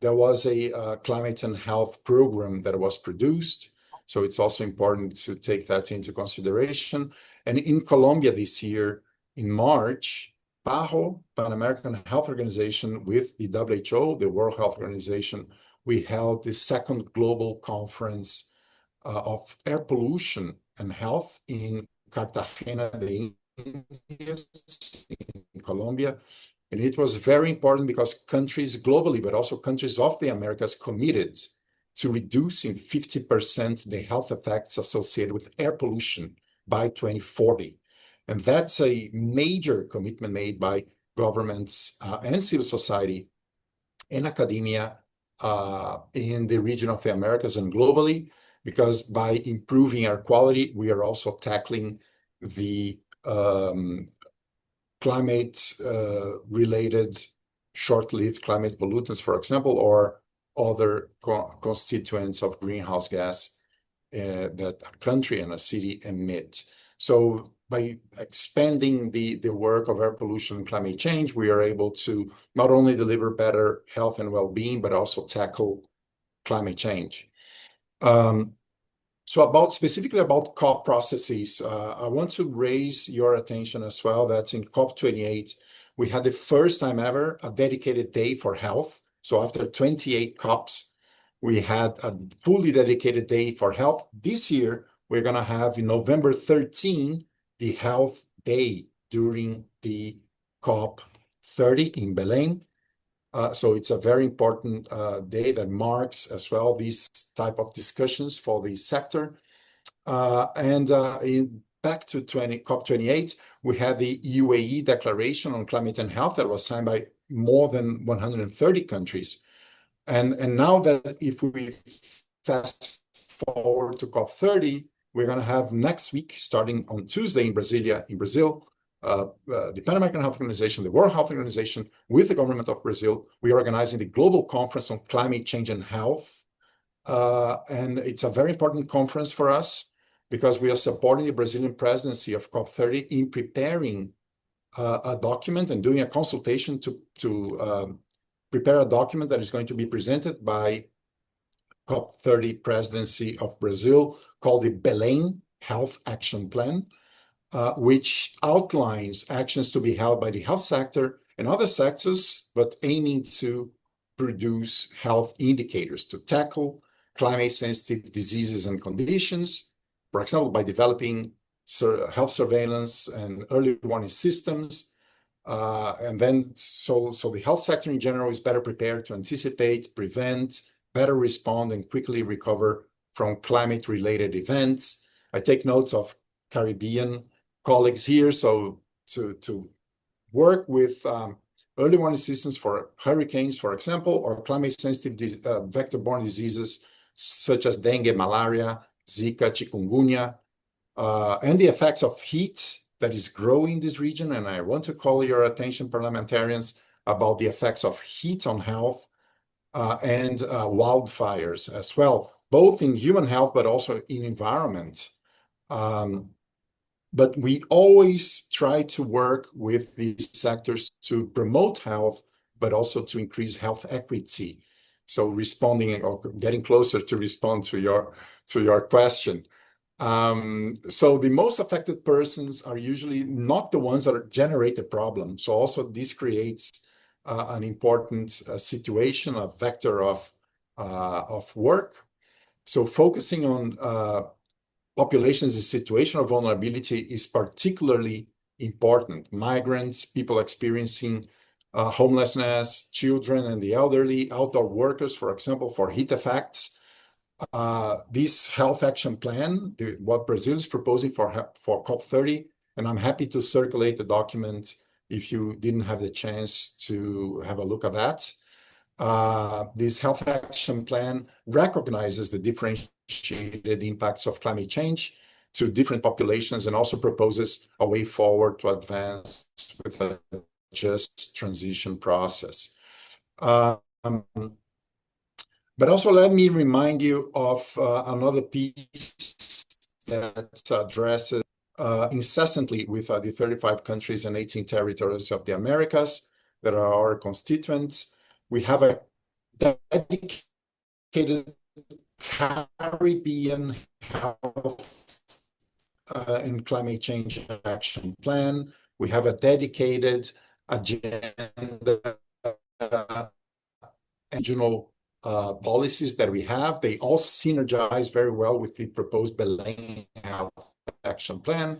there was a climate and health program that was produced. So it's also important to take that into consideration. And in Colombia this year, in March, PAHO, Pan-American Health Organization, with the WHO, the World Health Organization, we held the second global conference of air pollution and health in Cartagena de Indias, in Colombia. And it was very important because countries globally, but also countries of the Americas, committed to reducing 50% the health effects associated with air pollution by 2040. And that's a major commitment made by governments and civil society and academia in the region of the Americas and globally, because by improving air quality, we are also tackling the climate-related short-lived climate pollutants, for example, or other constituents of greenhouse gas that a country and a city emit. So by expanding the work of air pollution and climate change, we are able to not only deliver better health and well-being, but also tackle climate change. So specifically about COP processes, I want to raise your attention as well that in COP28, we had the first time ever a dedicated day for health. So after 28 COPs, we had a fully dedicated day for health. This year, we're going to have in November 13, the Health Day during the COP 30 in Belém. So it's a very important day that marks as well these type of discussions for the sector. Back to COP28, we had the UAE Declaration on Climate and Health that was signed by more than 130 countries. And now that if we fast forward to COP30, we're going to have next week, starting on Tuesday in Brazil, the Pan-American Health Organization, the World Health Organization, with the government of Brazil, we are organizing the Global Conference on Climate Change and Health. And it's a very important conference for us because we are supporting the Brazilian presidency of COP30 in preparing a document and doing a consultation to prepare a document that is going to be presented by COP30 presidency of Brazil called the Belém Health Action Plan, which outlines actions to be held by the health sector and other sectors, but aiming to produce health indicators to tackle climate-sensitive diseases and conditions, for example, by developing health surveillance and early warning systems. And then so the health sector in general is better prepared to anticipate, prevent, better respond, and quickly recover from climate-related events. I take notes of Caribbean colleagues here, so to work with early warning systems for hurricanes, for example, or climate-sensitive vector-borne diseases such as dengue, malaria, Zika, chikungunya, and the effects of heat that is growing in this region. And I want to call your attention, parliamentarians, about the effects of heat on health and wildfires as well, both in human health, but also in environment. But we always try to work with these sectors to promote health, but also to increase health equity. So responding or getting closer to respond to your question. So the most affected persons are usually not the ones that generate the problem. So also this creates an important situation, a vector of work. So focusing on populations in situation of vulnerability is particularly important. Migrants, people experiencing homelessness, children and the elderly, outdoor workers, for example, for heat effects. This health action plan, what Brazil is proposing for COP30, and I'm happy to circulate the document if you didn't have the chance to have a look at that. This health action plan recognizes the differentiated impacts of climate change to different populations and also proposes a way forward to advance with a just transition process. But also let me remind you of another piece that addresses incessantly with the 35 countries and 18 territories of the Americas that are our constituents. We have a dedicated Caribbean health and climate change action plan. We have a dedicated agenda, regional policies that we have. They all synergize very well with the proposed Belém Health Action Plan,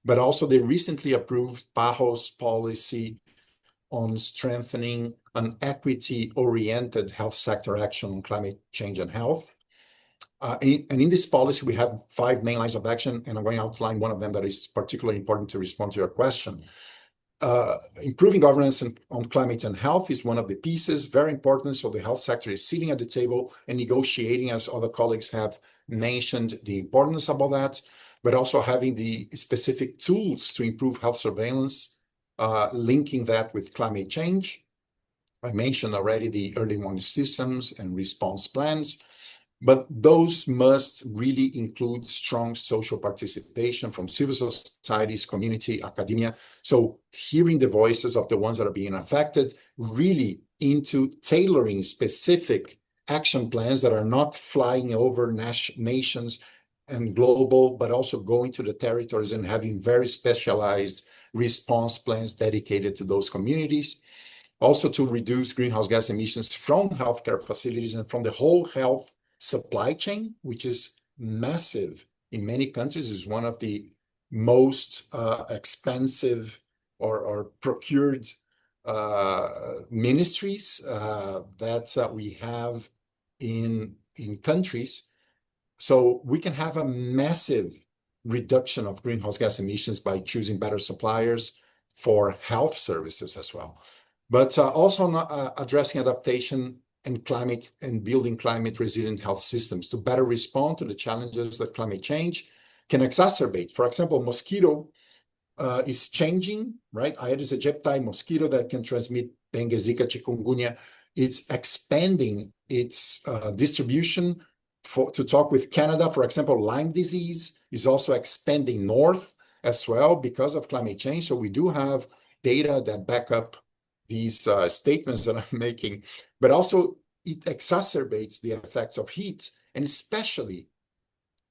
but also the recently approved PAHO's policy on strengthening an equity-oriented health sector action on climate change and health. And in this policy, we have 5 main lines of action, and I'm going to outline one of them that is particularly important to respond to your question. Improving governance on climate and health is one of the pieces, very important. So the health sector is sitting at the table and negotiating, as other colleagues have mentioned, the importance about that, but also having the specific tools to improve health surveillance, linking that with climate change. I mentioned already the early warning systems and response plans, but those must really include strong social participation from civil societies, community, academia. So hearing the voices of the ones that are being affected, really into tailoring specific action plans that are not flying over nations and global, but also going to the territories and having very specialized response plans dedicated to those communities. Also to reduce greenhouse gas emissions from healthcare facilities and from the whole health supply chain, which is massive in many countries, is one of the most expensive or procured ministries that we have in countries. So we can have a massive reduction of greenhouse gas emissions by choosing better suppliers for health services as well. But also addressing adaptation and climate and building climate resilient health systems to better respond to the challenges that climate change can exacerbate. For example, mosquito is changing, right? Aedes aegypti mosquito that can transmit dengue, Zika, chikungunya. It's expanding its distribution. To talk with Canada, for example, Lyme disease is also expanding north as well because of climate change. So we do have data that back up these statements that I'm making, but also it exacerbates the effects of heat, and especially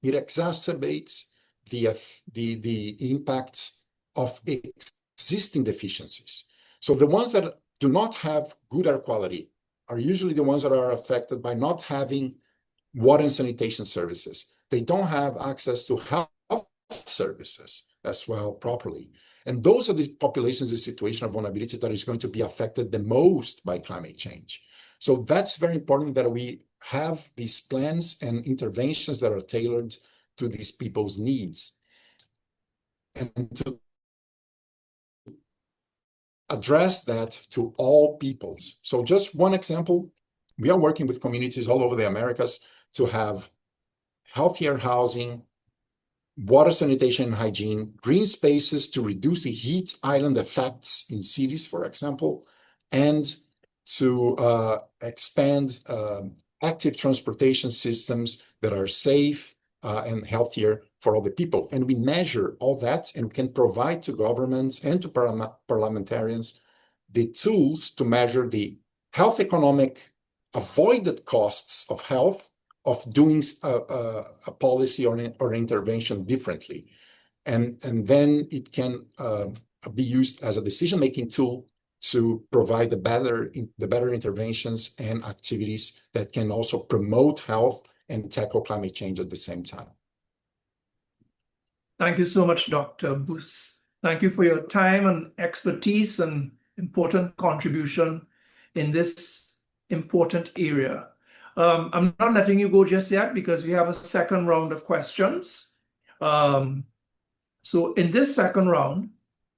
it exacerbates the impacts of existing deficiencies. So the ones that do not have good air quality are usually the ones that are affected by not having water and sanitation services. They don't have access to health services as well properly. And those are the populations, the situation of vulnerability that is going to be affected the most by climate change. So that's very important that we have these plans and interventions that are tailored to these people's needs. And to address that to all peoples. So just one example, we are working with communities all over the Americas to have healthier housing, water sanitation and hygiene, green spaces to reduce the heat island effects in cities, for example, and to expand active transportation systems that are safe and healthier for all the people. And we measure all that and can provide to governments and to parliamentarians the tools to measure the health economic avoided costs of health of doing a policy or an intervention differently. And then it can be used as a decision-making tool to provide the better interventions and activities that can also promote health and tackle climate change at the same time. Thank you so much, Dr. Bus. Thank you for your time and expertise and important contribution in this important area. I'm not letting you go just yet because we have a second round of questions. So in this second round,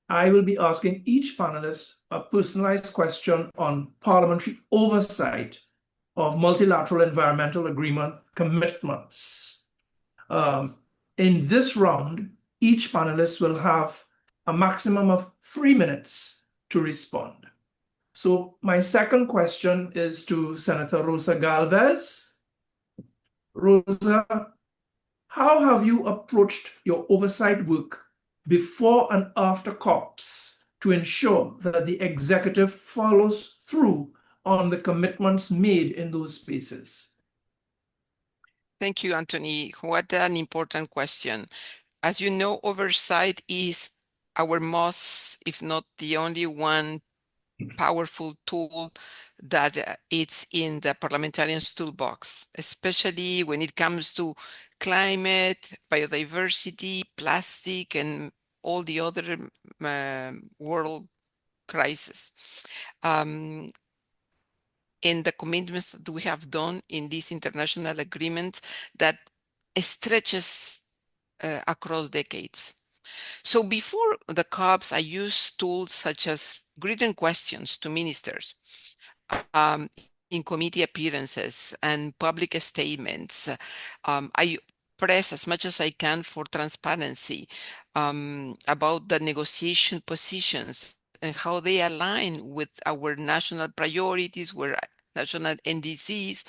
I will be asking each panelist a personalized question on parliamentary oversight of multilateral environmental agreement commitments. In this round, each panelist will have a maximum of 3 minutes to respond. So my second question is to Senator Rosa Galvez. Rosa, how have you approached your oversight work before and after COPs to ensure that the executive follows through on the commitments made in those spaces? Thank you, Anthony. What an important question. As you know, oversight is our most, if not the only one, powerful tool that it's in the parliamentarians' toolbox, especially when it comes to climate, biodiversity, plastic, and all the other world crisis. In the commitments that we have done in these international agreements that stretches across decades. So before the COPs, I used tools such as written questions to ministers in committee appearances and public statements. I press as much as I can for transparency about the negotiation positions and how they align with our national priorities, with national NDCs.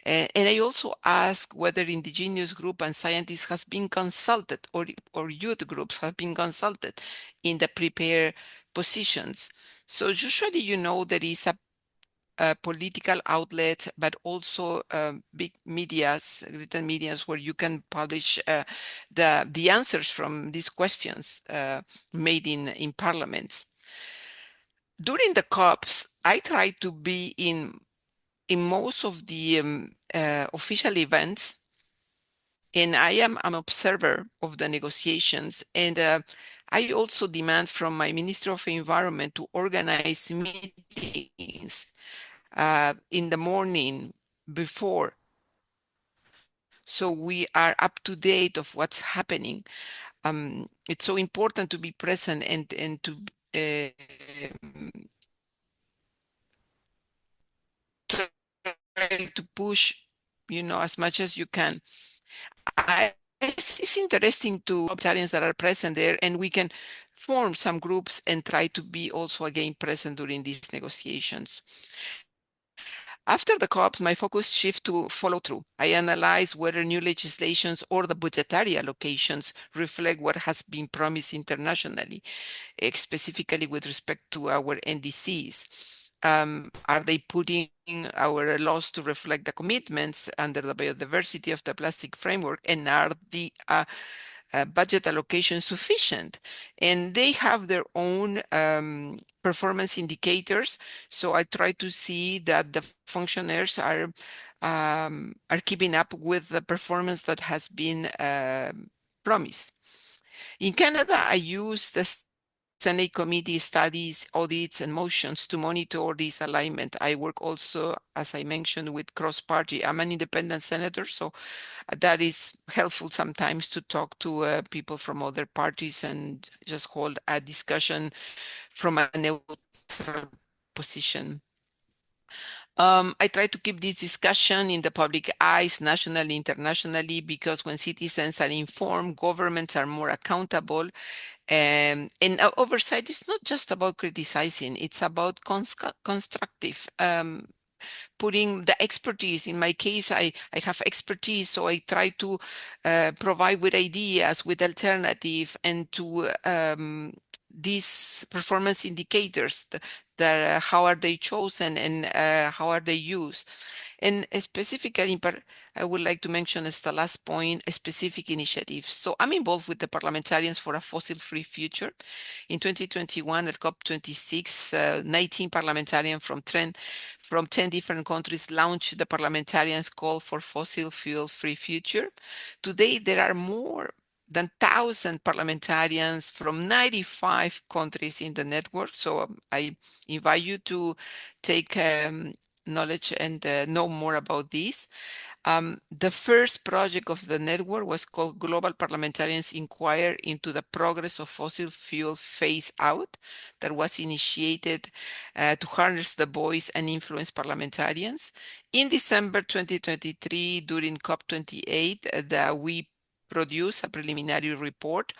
And I also ask whether indigenous group and scientists has been consulted or youth groups have been consulted in the prepare positions. So usually, there is a political outlet, but also big medias, written medias, where you can publish the answers from these questions made in parliaments. During the COPs, I try to be in most of the official events, and I am an observer of the negotiations. And I also demand from my Minister of Environment to organize meetings in the morning before, so we are up to date of what's happening. It's so important to be present and to try to push, as much as you can. It's interesting to parliamentarians that are present there, and we can form some groups and try to be also again present during these negotiations. After the COPs, my focus shifts to follow through. I analyze whether new legislations or the budgetary allocations reflect what has been promised internationally, specifically with respect to our NDCs. Are they putting our laws to reflect the commitments under the biodiversity of the plastic framework, and are the budget allocation sufficient? And they have their own performance indicators. So I try to see that the functionaries are keeping up with the performance that has been promised. In Canada, I use the Senate committee studies, audits, and motions to monitor this alignment. I work also, as I mentioned, with cross-party. I'm an independent senator, so that is helpful sometimes to talk to people from other parties and just hold a discussion from a neutral position. I try to keep this discussion in the public eyes, nationally, internationally, because when citizens are informed, governments are more accountable. And oversight is not just about criticizing, it's about constructive, putting the expertise. In my case, I have expertise, so I try to provide with ideas, with alternative, and to these performance indicators, that how are they chosen and how are they used. And specifically, I would like to mention as the last point, a specific initiative. So I'm involved with the Parliamentarians for a Fossil-Free Future. In 2021 at COP26, 19 parliamentarians from 10 different countries launched the Parliamentarians Call for Fossil Fuel-Free Future. Today, there are more than 1,000 parliamentarians from 95 countries in the network. So I invite you to take knowledge and know more about this. The first project of the network was called Global Parliamentarians Inquire into the Progress of Fossil Fuel Phase Out, that was initiated to harness the voice and influence parliamentarians. In December 2023, during COP28, we produced a preliminary report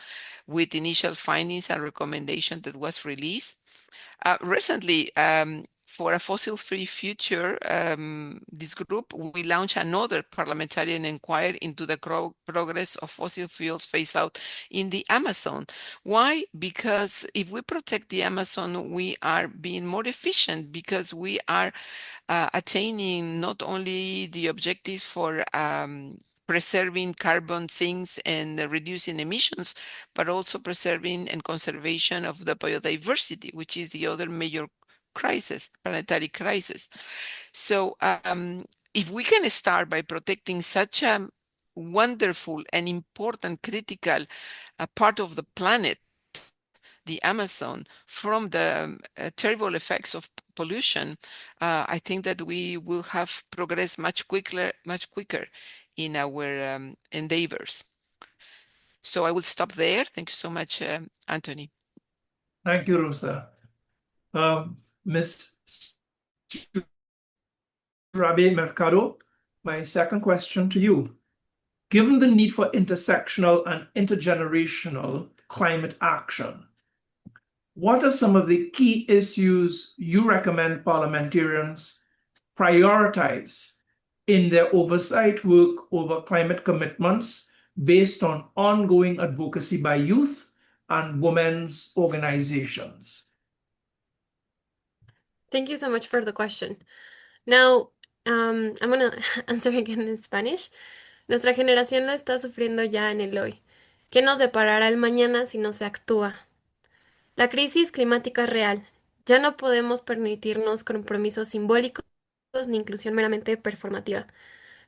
with initial findings and recommendations that was released. Recently, for a fossil-free future, this group, we launched another parliamentarian inquiry into the progress of fossil fuels phase out in the Amazon. Why? Because if we protect the Amazon, we are being more efficient, because we are attaining not only the objectives for preserving carbon sinks and reducing emissions, but also preserving and conservation of the biodiversity, which is the other major crisis, planetary crisis. So if we can start by protecting such a wonderful and important critical part of the planet, the Amazon, from the terrible effects of pollution, I think that we will have progressed much quicker in our endeavors. So I will stop there. Thank you so much, Anthony. Thank you, Rosa. Ms. Rabe Mercado, my second question to you. Given the need for intersectional and intergenerational climate action, what are some of the key issues you recommend parliamentarians prioritize in their oversight work over climate commitments based on ongoing advocacy by youth and women's organizations? Thank you so much for the question. Now, I'm going to answer again in Spanish. Nuestra generación lo está sufriendo ya en el hoy. ¿Qué nos deparará el mañana si no se actúa? La crisis climática es real. Ya no podemos permitirnos compromisos simbólicos ni inclusión meramente performativa.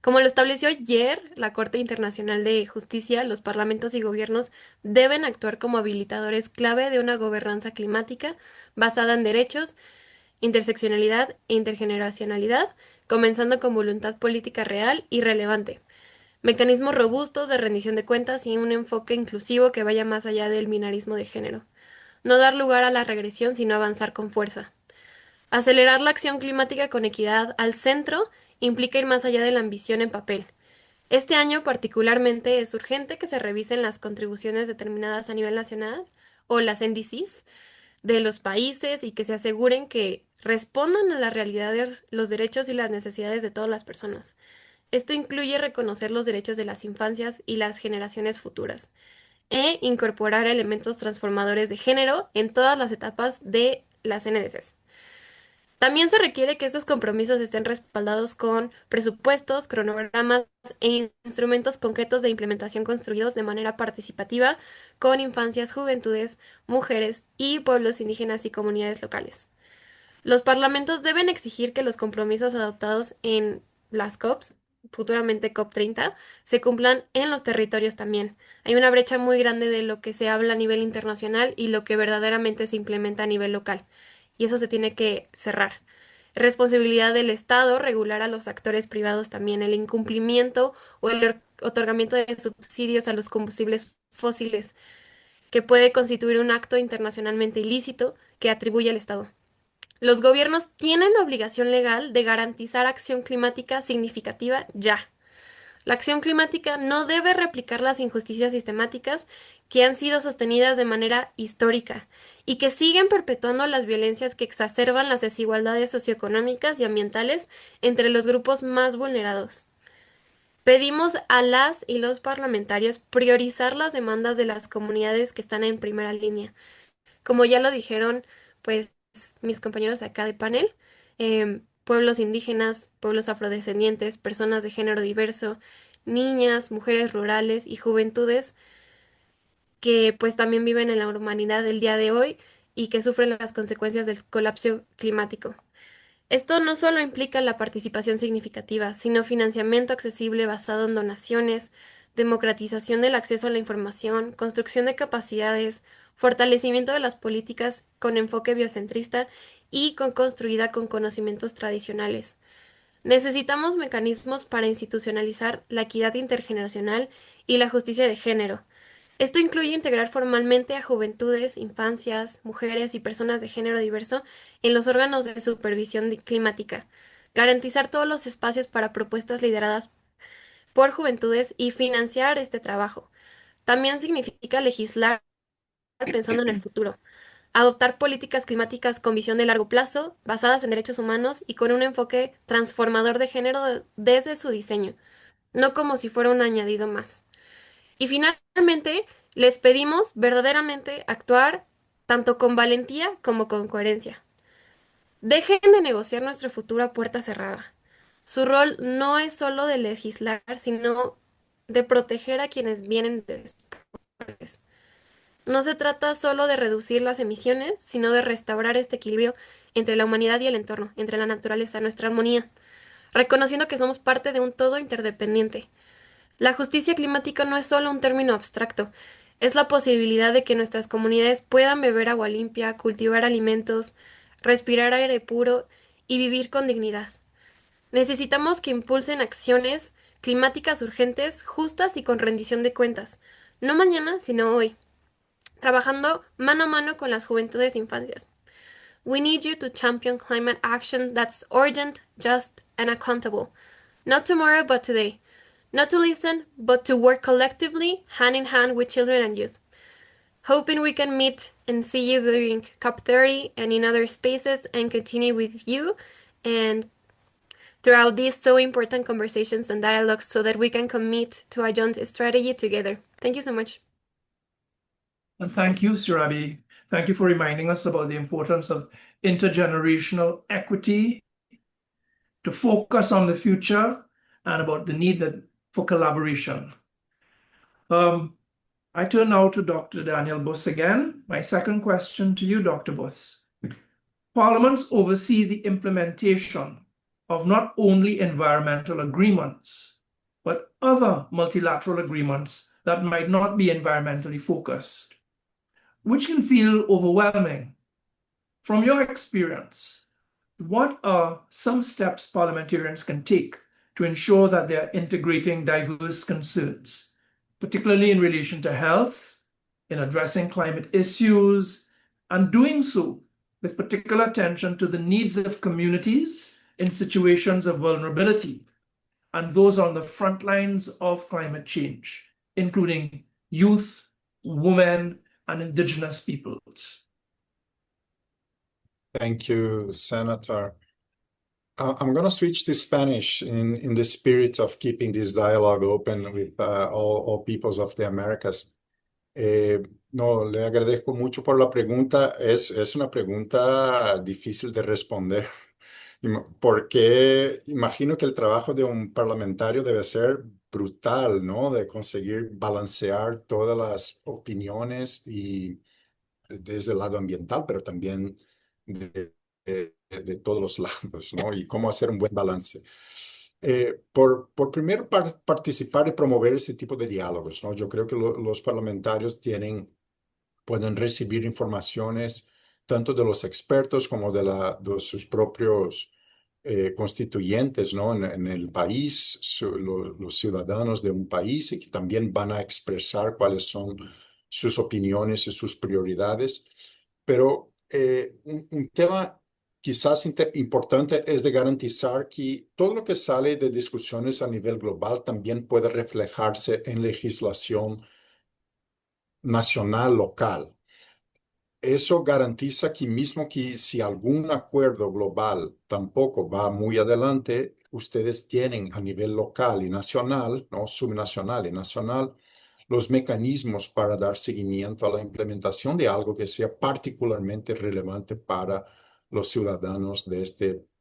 Como lo estableció ayer la Corte Internacional de Justicia, los parlamentos y gobiernos deben actuar como habilitadores clave de una gobernanza climática basada en derechos, interseccionalidad e intergeneracionalidad, comenzando con voluntad política real y relevante, mecanismos robustos de rendición de cuentas y un enfoque inclusivo que vaya más allá del binarismo de género. No dar lugar a la regresión, sino avanzar con fuerza. Acelerar la acción climática con equidad al centro implica ir más allá de la ambición en papel. Este año particularmente es urgente que se revisen las contribuciones determinadas a nivel nacional o las NDCs de los países y que se aseguren que respondan a las realidades, los derechos y las necesidades de todas las personas. Esto incluye reconocer los derechos de las infancias y las generaciones futuras e incorporar elementos transformadores de género en todas las etapas de las NDCs. También se requiere que estos compromisos estén respaldados con presupuestos, cronogramas e instrumentos concretos de implementación construidos de manera participativa con infancias, juventudes, mujeres y pueblos indígenas y comunidades locales. Los parlamentos deben exigir que los compromisos adoptados en las COPs, futuramente COP 30, se cumplan en los territorios también. Hay una brecha muy grande de lo que se habla a nivel internacional y lo que verdaderamente se implementa a nivel local, y eso se tiene que cerrar. Responsabilidad del Estado regular a los actores privados también el incumplimiento o el otorgamiento de subsidios a los combustibles fósiles, que puede constituir un acto internacionalmente ilícito que atribuye al Estado. Los gobiernos tienen la obligación legal de garantizar acción climática significativa ya. La acción climática no debe replicar las injusticias sistemáticas que han sido sostenidas de manera histórica y que siguen perpetuando las violencias que exacerban las desigualdades socioeconómicas y ambientales entre los grupos más vulnerados. Pedimos a las y los parlamentarios priorizar las demandas de las comunidades que están en primera línea. Como ya lo dijeron, pues mis compañeros acá de panel, pueblos indígenas, pueblos afrodescendientes, personas de género diverso, niñas, mujeres rurales y juventudes que pues también viven en la humanidad del día de hoy y que sufren las consecuencias del colapso climático. Esto no solo implica la participación significativa, sino financiamiento accesible basado en donaciones, democratización del acceso a la información, construcción de capacidades, fortalecimiento de las políticas con enfoque biocentrista y construida con conocimientos tradicionales. Necesitamos mecanismos para institucionalizar la equidad intergeneracional y la justicia de género. Esto incluye integrar formalmente a juventudes, infancias, mujeres y personas de género diverso en los órganos de supervisión climática, garantizar todos los espacios para propuestas lideradas por juventudes y financiar este trabajo. También significa legislar pensando en el futuro, adoptar políticas climáticas con visión de largo plazo, basadas en derechos humanos y con un enfoque transformador de género desde su diseño, no como si fuera un añadido más. Y finalmente, les pedimos verdaderamente actuar tanto con valentía como con coherencia. Dejen de negociar nuestro futuro a puerta cerrada. Su rol no es solo de legislar, sino de proteger a quienes vienen después. No se trata solo de reducir las emisiones, sino de restaurar este equilibrio entre la humanidad y el entorno, entre la naturaleza, nuestra armonía, reconociendo que somos parte de un todo interdependiente. La justicia climática no es solo un término abstracto, es la posibilidad de que nuestras comunidades puedan beber agua limpia, cultivar alimentos, respirar aire puro y vivir con dignidad. Necesitamos que impulsen acciones climáticas urgentes, justas y con rendición de cuentas, no mañana, sino hoy, trabajando mano a mano con las juventudes e infancias. We need you to champion climate action that's urgent, just, and accountable. Not tomorrow, but today. Not to listen, but to work collectively, hand in hand with children and youth. Hoping we can meet and see you during COP30 and in other spaces and continue with you and throughout these so important conversations and dialogues so that we can commit to a joint strategy together. Thank you so much. And thank you, Surabi. Thank you for reminding us about the importance of intergenerational equity, to focus on the future, and about the need for collaboration. I turn now to Dr. Daniel Buss again. My second question to you, Dr. Buss. Parliaments oversee the implementation of not only environmental agreements, but other multilateral agreements that might not be environmentally focused, which can feel overwhelming. From your experience, what are some steps parliamentarians can take to ensure that they're integrating diverse concerns, particularly in relation to health, in addressing climate issues, and doing so with particular attention to the needs of communities in situations of vulnerability and those on the front lines of climate change, including youth, women, and indigenous peoples? Thank you, Senator. I'm going to switch to Spanish in the spirit of keeping this dialogue open with all peoples of the Americas. No, le agradezco mucho por la pregunta. Es una pregunta difícil de responder, porque imagino que el trabajo de un parlamentario debe ser brutal, ¿no? De conseguir balancear todas las opiniones y desde el lado ambiental, pero también de todos los lados, ¿no? Y cómo hacer un buen balance. Por primero participar y promover ese tipo de diálogos, ¿no? Yo creo que los parlamentarios pueden recibir informaciones tanto de los expertos como de sus propios constituyentes, ¿no? En el país, los ciudadanos de un país, y que también van a expresar cuáles son sus opiniones y sus prioridades. Pero un tema quizás importante es de garantizar que todo lo que sale de discusiones a nivel global también puede reflejarse en legislación nacional, local. Eso garantiza que mismo que si algún acuerdo global tampoco va muy adelante, ustedes tienen a nivel local y nacional, ¿no? Subnacional y nacional, los mecanismos para dar seguimiento a la implementación de algo que sea particularmente relevante para los ciudadanos de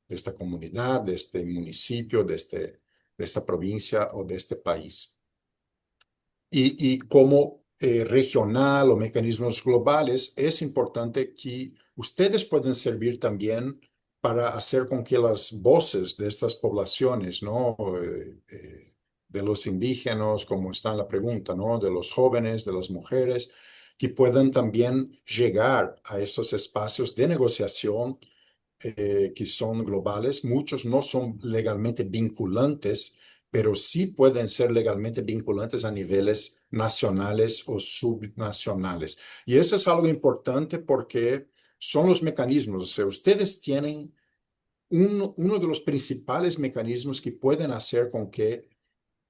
esta comunidad, de este municipio, de esta provincia o de este país. Y como regional o mecanismos globales, es importante que ustedes puedan servir también para hacer con que las voces de estas poblaciones, ¿no? De los indígenas, como está en la pregunta, ¿no? De los jóvenes, de las mujeres, que puedan también llegar a esos espacios de negociación que son globales. Muchos no son legalmente vinculantes, pero sí pueden ser legalmente vinculantes a niveles nacionales o subnacionales. Y eso es algo importante porque son los mecanismos. O sea, ustedes tienen uno de los principales mecanismos que pueden hacer con que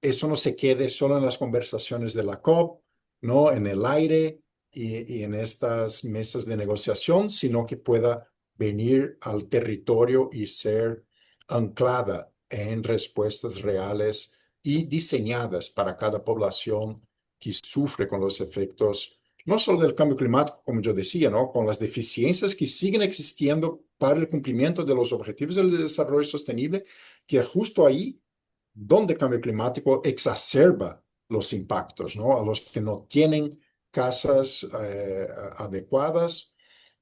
eso no se quede solo en las conversaciones de la COP, ¿no? En el aire y en estas mesas de negociación, sino que pueda venir al territorio y ser anclada en respuestas reales y diseñadas para cada población que sufre con los efectos, no solo del cambio climático, como yo decía, ¿no? Con las deficiencias que siguen existiendo para el cumplimiento de los objetivos del desarrollo sostenible, que justo ahí donde el cambio climático exacerba los impactos, ¿no? A los que no tienen casas adecuadas,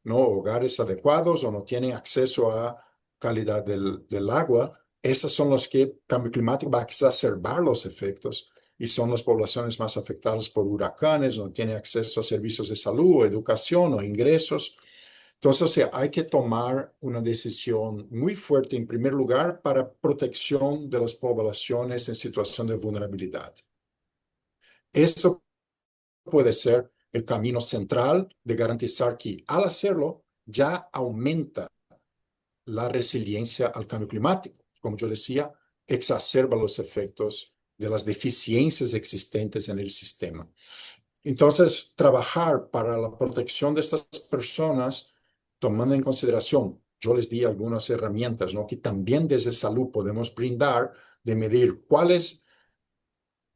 ¿no? Hogares adecuados o no tienen acceso a calidad del agua, esas son las que el cambio climático va a exacerbar los efectos y son las poblaciones más afectadas por huracanes, no tienen acceso a servicios de salud o educación o ingresos. Entonces, o sea, hay que tomar una decisión muy fuerte, en primer lugar, para protección de las poblaciones en situación de vulnerabilidad. Eso puede ser el camino central de garantizar que al hacerlo ya aumenta la resiliencia al cambio climático. Como yo decía, exacerba los efectos de las deficiencias existentes en el sistema. Entonces, trabajar para la protección de estas personas, tomando en consideración, yo les di algunas herramientas, ¿no? Que también desde salud podemos brindar de medir cuáles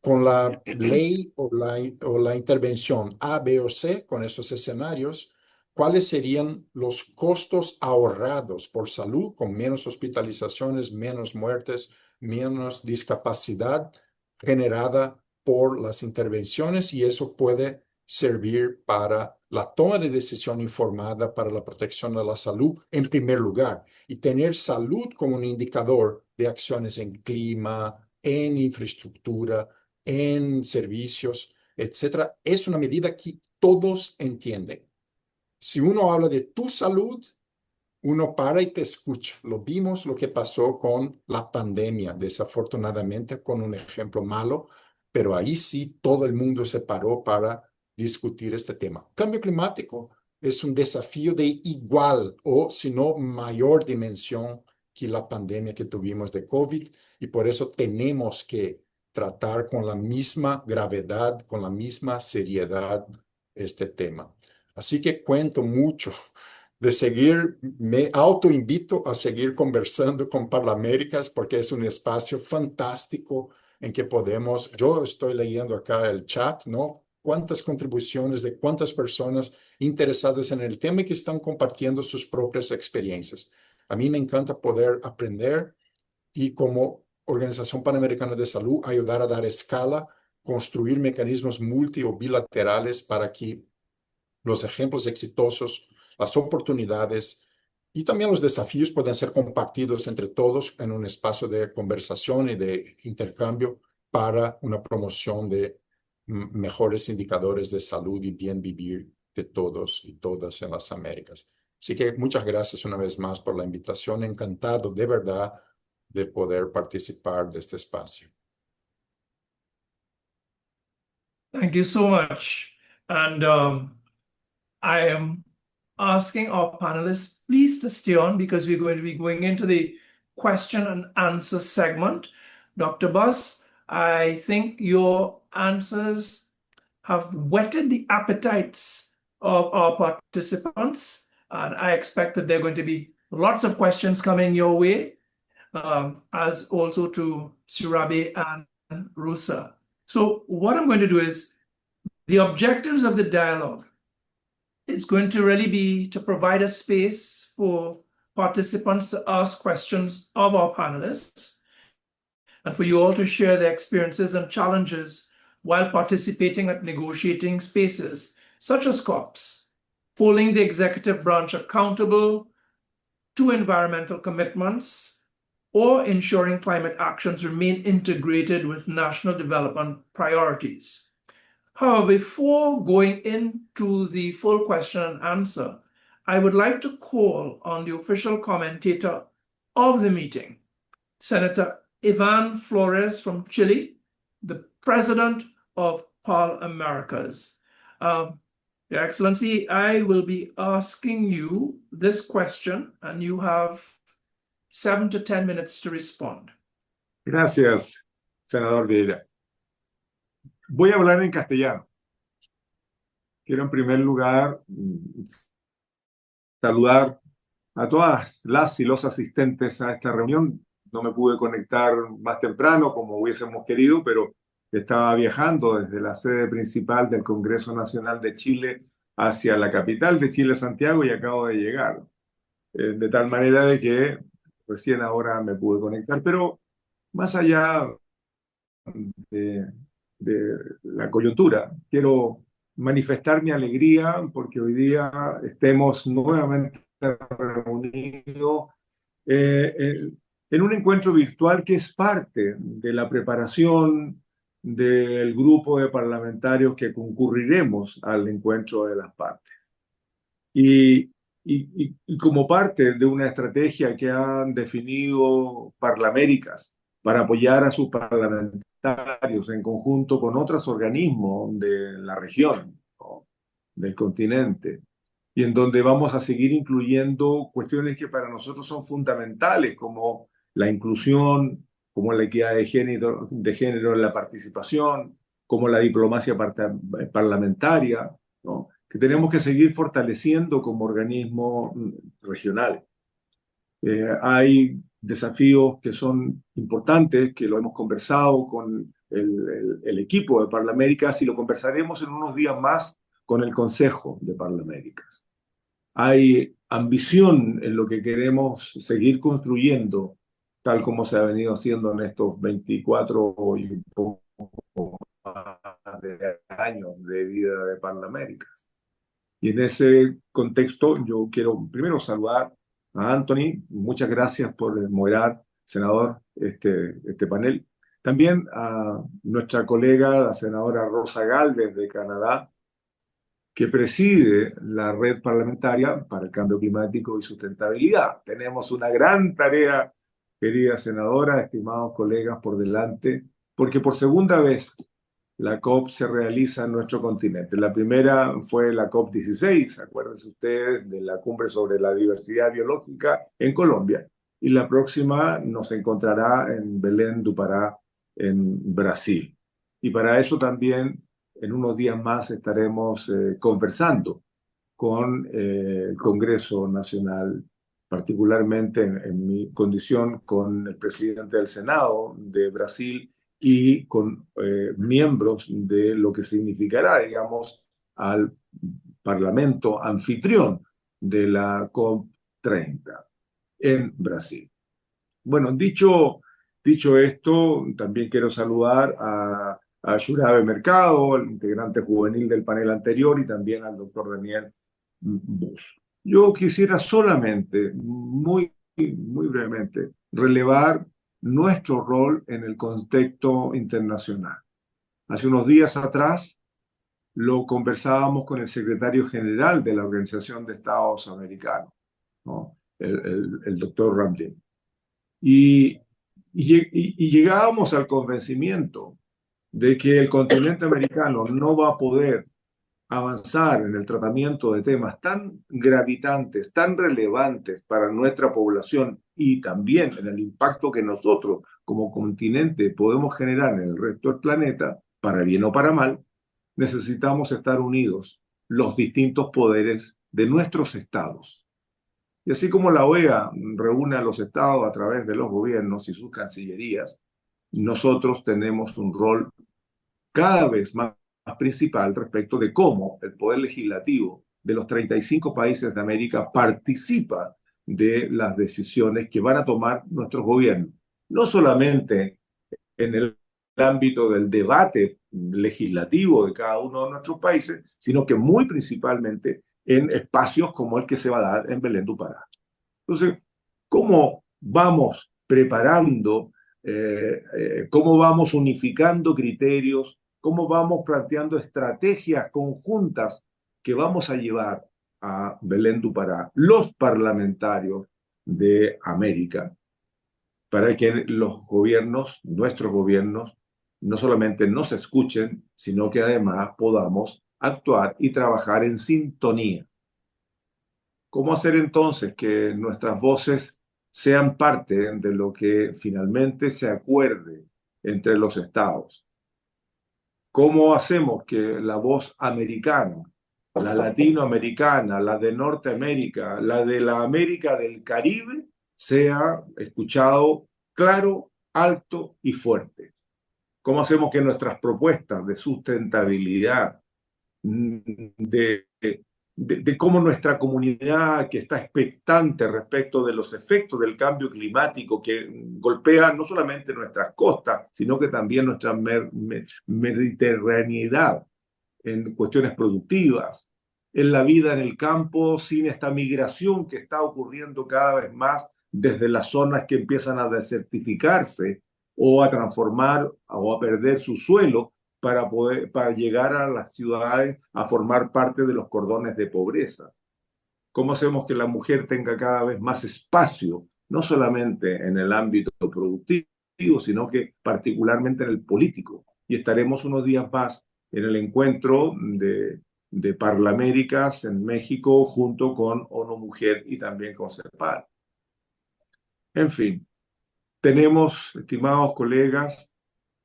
con la ley o la intervención A, B o C, con esos escenarios, ¿cuáles serían los costos ahorrados por salud con menos hospitalizaciones, menos muertes, menos discapacidad generada por las intervenciones? Y eso puede servir para la toma de decisión informada para la protección de la salud en primer lugar y tener salud como un indicador de acciones en clima, en infraestructura, en servicios, etcétera, es una medida que todos entienden. Si uno habla de tu salud, uno para y te escucha. Lo vimos lo que pasó con la pandemia, desafortunadamente, con un ejemplo malo, pero ahí sí todo el mundo se paró para discutir este tema. Cambio climático es un desafío de igual o, si no, mayor dimensión que la pandemia que tuvimos de COVID y por eso tenemos que tratar con la misma gravedad, con la misma seriedad este tema. Así que cuento mucho de seguir, me autoinvito a seguir conversando con ParlAmericas porque es un espacio fantástico en que podemos, yo estoy leyendo acá el chat, ¿no? Cuántas contribuciones de cuántas personas interesadas en el tema y que están compartiendo sus propias experiencias. A mí me encanta poder aprender y como Organización Panamericana de Salud ayudar a dar escala, construir mecanismos multi o bilaterales para que los ejemplos exitosos, las oportunidades y también los desafíos pueden ser compartidos entre todos en un espacio de conversación y de intercambio para una promoción de mejores indicadores de salud y bien vivir de todos y todas en las Américas. Así que muchas gracias una vez más por la invitación. Encantado de verdad de poder participar de este espacio. Thank you so much. And I am asking our panelists please to stay on because we're going to be going into the question and answer segment. Dr. Buss, I think your answers have whetted the appetites of our participants, and I expect that there are going to be lots of questions coming your way, as also to Surabi and Rusa. So what I'm going to do is the objectives of the dialogue. It's going to really be to provide a space for participants to ask questions of our panelists and for you all to share their experiences and challenges while participating at negotiating spaces such as COPs, holding the executive branch accountable to environmental commitments, or ensuring climate actions remain integrated with national development priorities. However, before going into the full question and answer, I would like to call on the official commentator of the meeting, Senator Ivan Flores from Chile, the president of ParlAmericas. Your Excellency, I will be asking you this question, and you have 7 to 10 minutes to respond. Gracias, senador Vieira. Voy a hablar en castellano. Quiero en primer lugar saludar a todas las y los asistentes a esta reunión. No me pude conectar más temprano como hubiésemos querido, pero estaba viajando desde la sede principal del Congreso Nacional de Chile hacia la capital de Chile, Santiago, y acabo de llegar. De tal manera de que recién ahora me pude conectar, pero más allá de la coyuntura, quiero manifestar mi alegría porque hoy día estemos nuevamente reunidos en un encuentro virtual que es parte de la preparación del grupo de parlamentarios que concurriremos al encuentro de las partes. Y como parte de una estrategia que han definido ParlAmericas para apoyar a sus parlamentarios en conjunto con otros organismos de la región, ¿no?, del continente, y en donde vamos a seguir incluyendo cuestiones que para nosotros son fundamentales, como la inclusión, como la equidad de género en la participación, como la diplomacia parlamentaria, ¿no?, que tenemos que seguir fortaleciendo como organismo regional. Hay desafíos que son importantes, que lo hemos conversado con el equipo de ParlAmericas y lo conversaremos en unos días más con el Consejo de ParlAmericas. Hay ambición en lo que queremos seguir construyendo, tal como se ha venido haciendo en estos 24 y un poco más de años de vida de ParlAmericas. Y en ese contexto yo quiero primero saludar a Anthony. Muchas gracias por moderar, senador, este panel. También a nuestra colega, la senadora Rosa Gálvez de Canadá, que preside la Red Parlamentaria para el Cambio Climático y Sustentabilidad. Tenemos una gran tarea, querida senadora, estimados colegas, por delante, porque por segunda vez la COP se realiza en nuestro continente. La primera fue la COP 16, acuérdense ustedes, de la Cumbre sobre la Diversidad Biológica en Colombia. Y la próxima nos encontrará en Belén do Pará, en Brasil. Y para eso también, en unos días más, estaremos conversando con el Congreso Nacional, particularmente en mi condición con el presidente del Senado de Brasil y con miembros de lo que significará, digamos, al Parlamento anfitrión de la COP 30 en Brasil. Bueno, dicho esto, también quiero saludar a Yurabe Mercado, el integrante juvenil del panel anterior, y también al doctor Daniel Bush. Yo quisiera solamente, muy brevemente, relevar nuestro rol en el contexto internacional. Hace unos días atrás lo conversábamos con el secretario general de la Organización de Estados Americanos, ¿no?, el doctor Ramlin. Y llegábamos al convencimiento de que el continente americano no va a poder avanzar en el tratamiento de temas tan gravitantes, tan relevantes para nuestra población y también en el impacto que nosotros como continente podemos generar en el resto del planeta, para bien o para mal. Necesitamos estar unidos los distintos poderes de nuestros estados. Y así como la OEA reúne a los estados a través de los gobiernos y sus cancillerías, nosotros tenemos un rol cada vez más principal respecto de cómo el poder legislativo de los 35 países de América participa de las decisiones que van a tomar nuestros gobiernos. No solamente en el ámbito del debate legislativo de cada uno de nuestros países, sino que muy principalmente en espacios como el que se va a dar en Belén do Pará. Entonces, ¿cómo vamos preparando, cómo vamos unificando criterios, cómo vamos planteando estrategias conjuntas que vamos a llevar a Belén do Pará los parlamentarios de América, para que los gobiernos, nuestros gobiernos, no solamente nos escuchen, sino que además podamos actuar y trabajar en sintonía? ¿Cómo hacer entonces que nuestras voces sean parte de lo que finalmente se acuerde entre los estados? ¿Cómo hacemos que la voz americana, la latinoamericana, la de Norteamérica, la de la América del Caribe, sea escuchado claro, alto y fuerte? ¿Cómo hacemos que nuestras propuestas de sustentabilidad, de cómo nuestra comunidad que está expectante respecto de los efectos del cambio climático que golpea no solamente nuestras costas, sino que también nuestra mediterraneidad, en cuestiones productivas, en la vida en el campo, sin esta migración que está ocurriendo cada vez más desde las zonas que empiezan a desertificarse o a transformar o a perder su suelo para llegar a las ciudades a formar parte de los cordones de pobreza. ¿Cómo hacemos que la mujer tenga cada vez más espacio, no solamente en el ámbito productivo, sino que particularmente en el político? Y estaremos unos días más en el encuentro de ParlAmericas en México junto con ONU Mujer y también con CEPAL. En fin, tenemos, estimados colegas,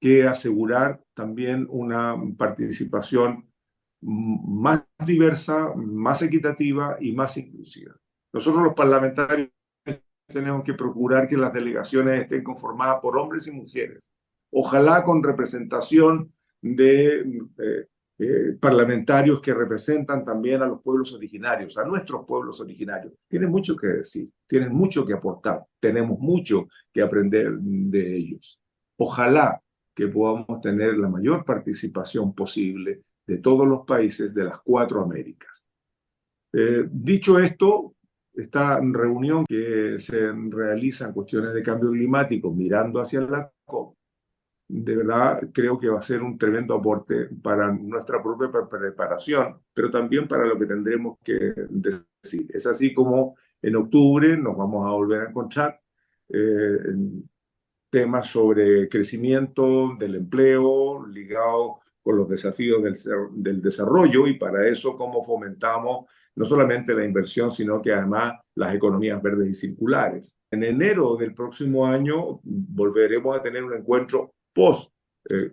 que asegurar también una participación más diversa, más equitativa y más inclusiva. Nosotros los parlamentarios tenemos que procurar que las delegaciones estén conformadas por hombres y mujeres, ojalá con representación de parlamentarios que representan también a los pueblos originarios, a nuestros pueblos originarios. Tienen mucho que decir, tienen mucho que aportar, tenemos mucho que aprender de ellos. Ojalá que podamos tener la mayor participación posible de todos los países de las 4 Américas. Dicho esto, esta reunión que se realiza en cuestiones de cambio climático mirando hacia la COP, de verdad creo que va a ser un tremendo aporte para nuestra propia preparación, pero también para lo que tendremos que decir. Es así como en octubre nos vamos a volver a encontrar temas sobre crecimiento del empleo ligado con los desafíos del desarrollo, y para eso cómo fomentamos no solamente la inversión, sino que además las economías verdes y circulares. En enero del próximo año volveremos a tener un encuentro post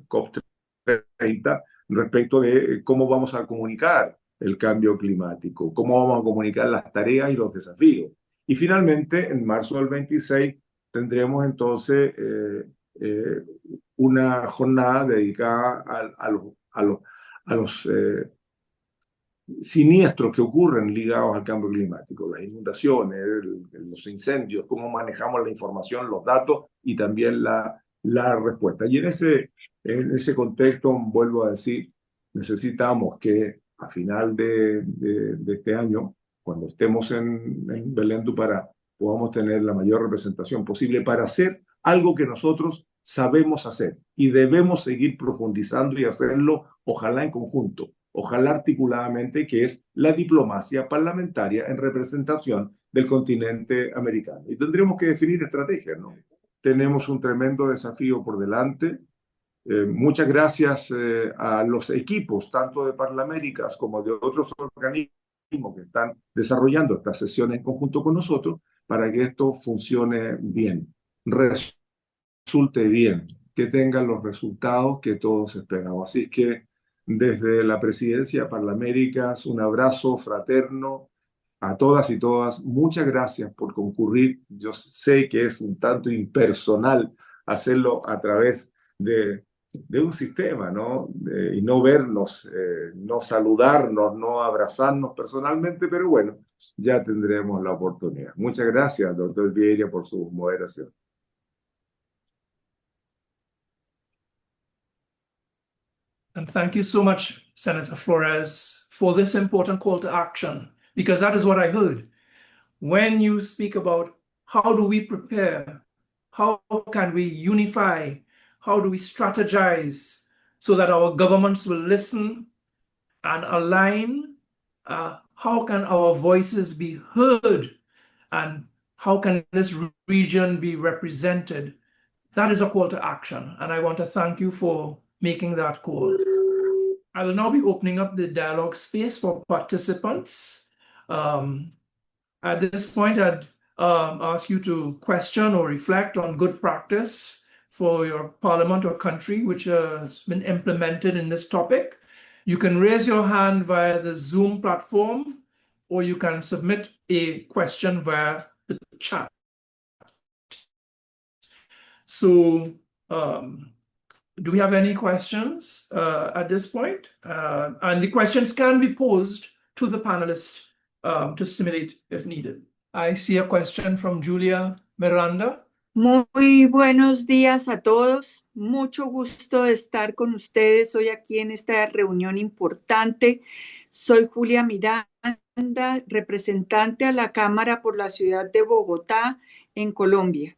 COP30 respecto de cómo vamos a comunicar el cambio climático, cómo vamos a comunicar las tareas y los desafíos. Y finalmente, en marzo del 26, tendremos entonces una jornada dedicada a los siniestros que ocurren ligados al cambio climático, las inundaciones, los incendios, cómo manejamos la información, los datos y también la respuesta. Y en ese contexto, vuelvo a decir, necesitamos que a final de este año, cuando estemos en Belén do Pará, podamos tener la mayor representación posible para hacer algo que nosotros sabemos hacer y debemos seguir profundizando y hacerlo, ojalá en conjunto, ojalá articuladamente, que es la diplomacia parlamentaria en representación del continente americano. Y tendremos que definir estrategias, ¿no? Tenemos un tremendo desafío por delante. Muchas gracias a los equipos, tanto de ParlAmericas como de otros organismos que están desarrollando estas sesiones en conjunto con nosotros para que esto funcione bien, resulte bien, que tengan los resultados que todos esperamos. Así que desde la presidencia de ParlAmericas, un abrazo fraterno a todas y todas. Muchas gracias por concurrir. Yo sé que es un tanto impersonal hacerlo a través de un sistema, ¿no? Y no vernos, no saludarnos, no abrazarnos personalmente, pero bueno, ya tendremos la oportunidad. Muchas gracias, doctor Vieira, por su moderación. And thank you so much, Senator Flores, for this important call to action, because that is what I heard. When you speak about how do we prepare, how can we unify, how do we strategize so that our governments will listen and align, how can our voices be heard, and how can this region be represented? That is a call to action, and I want to thank you for making that call. I will now be opening up the dialogue space for participants. At this point, I'd ask you to question or reflect on good practice for your parliament or country which has been implemented in this topic. You can raise your hand via the Zoom platform, or you can submit a question via the chat. So, do we have any questions at this point? And the questions can be posed to the panelists to stimulate if needed. I see a question from Julia Miranda. Muy buenos días a todos. mucho gusto de estar con ustedes hoy aquí en esta reunión importante. Soy Julia Miranda, representante a la Cámara por la ciudad de Bogotá, en Colombia.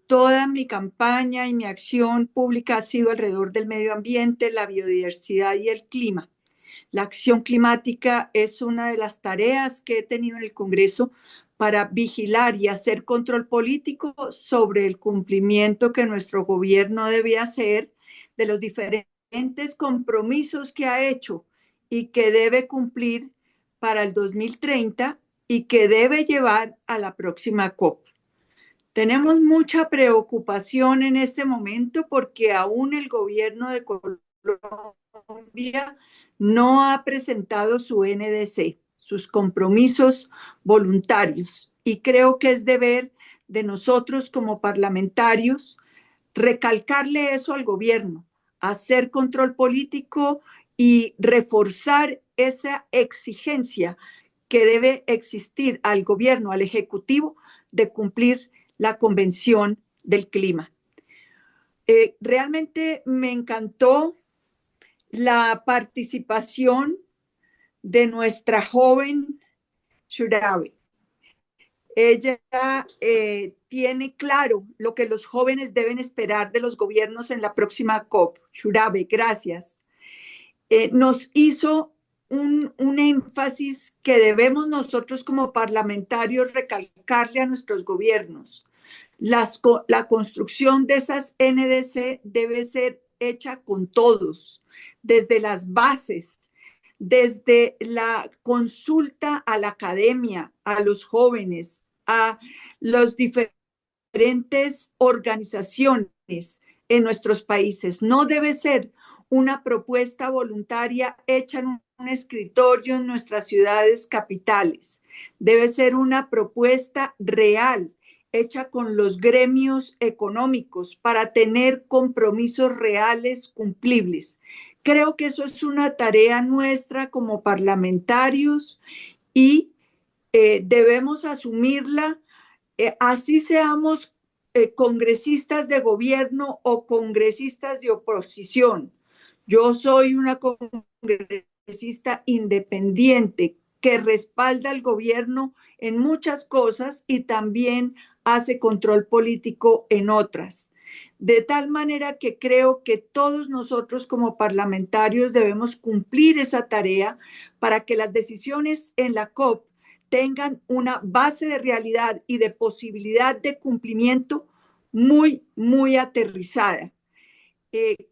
Toda mi campaña y mi acción pública ha sido alrededor del medio ambiente, la biodiversidad y el clima. La acción climática es una de las tareas que he tenido en el Congreso para vigilar y hacer control político sobre el cumplimiento que nuestro gobierno debe hacer de los diferentes compromisos que ha hecho y que debe cumplir para el 2030 y que debe llevar a la próxima COP. Tenemos mucha preocupación en este momento porque aún el gobierno de Colombia no ha presentado su NDC, sus compromisos voluntarios. Y creo que es deber de nosotros como parlamentarios recalcarle eso al gobierno, hacer control político y reforzar esa exigencia que debe existir al gobierno, al ejecutivo, de cumplir la Convención del Clima. Realmente me encantó la participación de nuestra joven Shurabe. Ella tiene claro lo que los jóvenes deben esperar de los gobiernos en la próxima COP. Shurabe, gracias. Nos hizo un énfasis que debemos nosotros como parlamentarios recalcarle a nuestros gobiernos. La construcción de esas NDC debe ser hecha con todos, desde las bases, desde la consulta a la academia, a los jóvenes, a las diferentes organizaciones en nuestros países. No debe ser una propuesta voluntaria hecha en un escritorio en nuestras ciudades capitales. Debe ser una propuesta real, hecha con los gremios económicos para tener compromisos reales cumplibles. Creo que eso es una tarea nuestra como parlamentarios y debemos asumirla, así seamos congresistas de gobierno o congresistas de oposición. Yo soy una congresista independiente que respalda al gobierno en muchas cosas y también hace control político en otras. De tal manera que creo que todos nosotros como parlamentarios debemos cumplir esa tarea para que las decisiones en la COP tengan una base de realidad y de posibilidad de cumplimiento muy, muy aterrizada.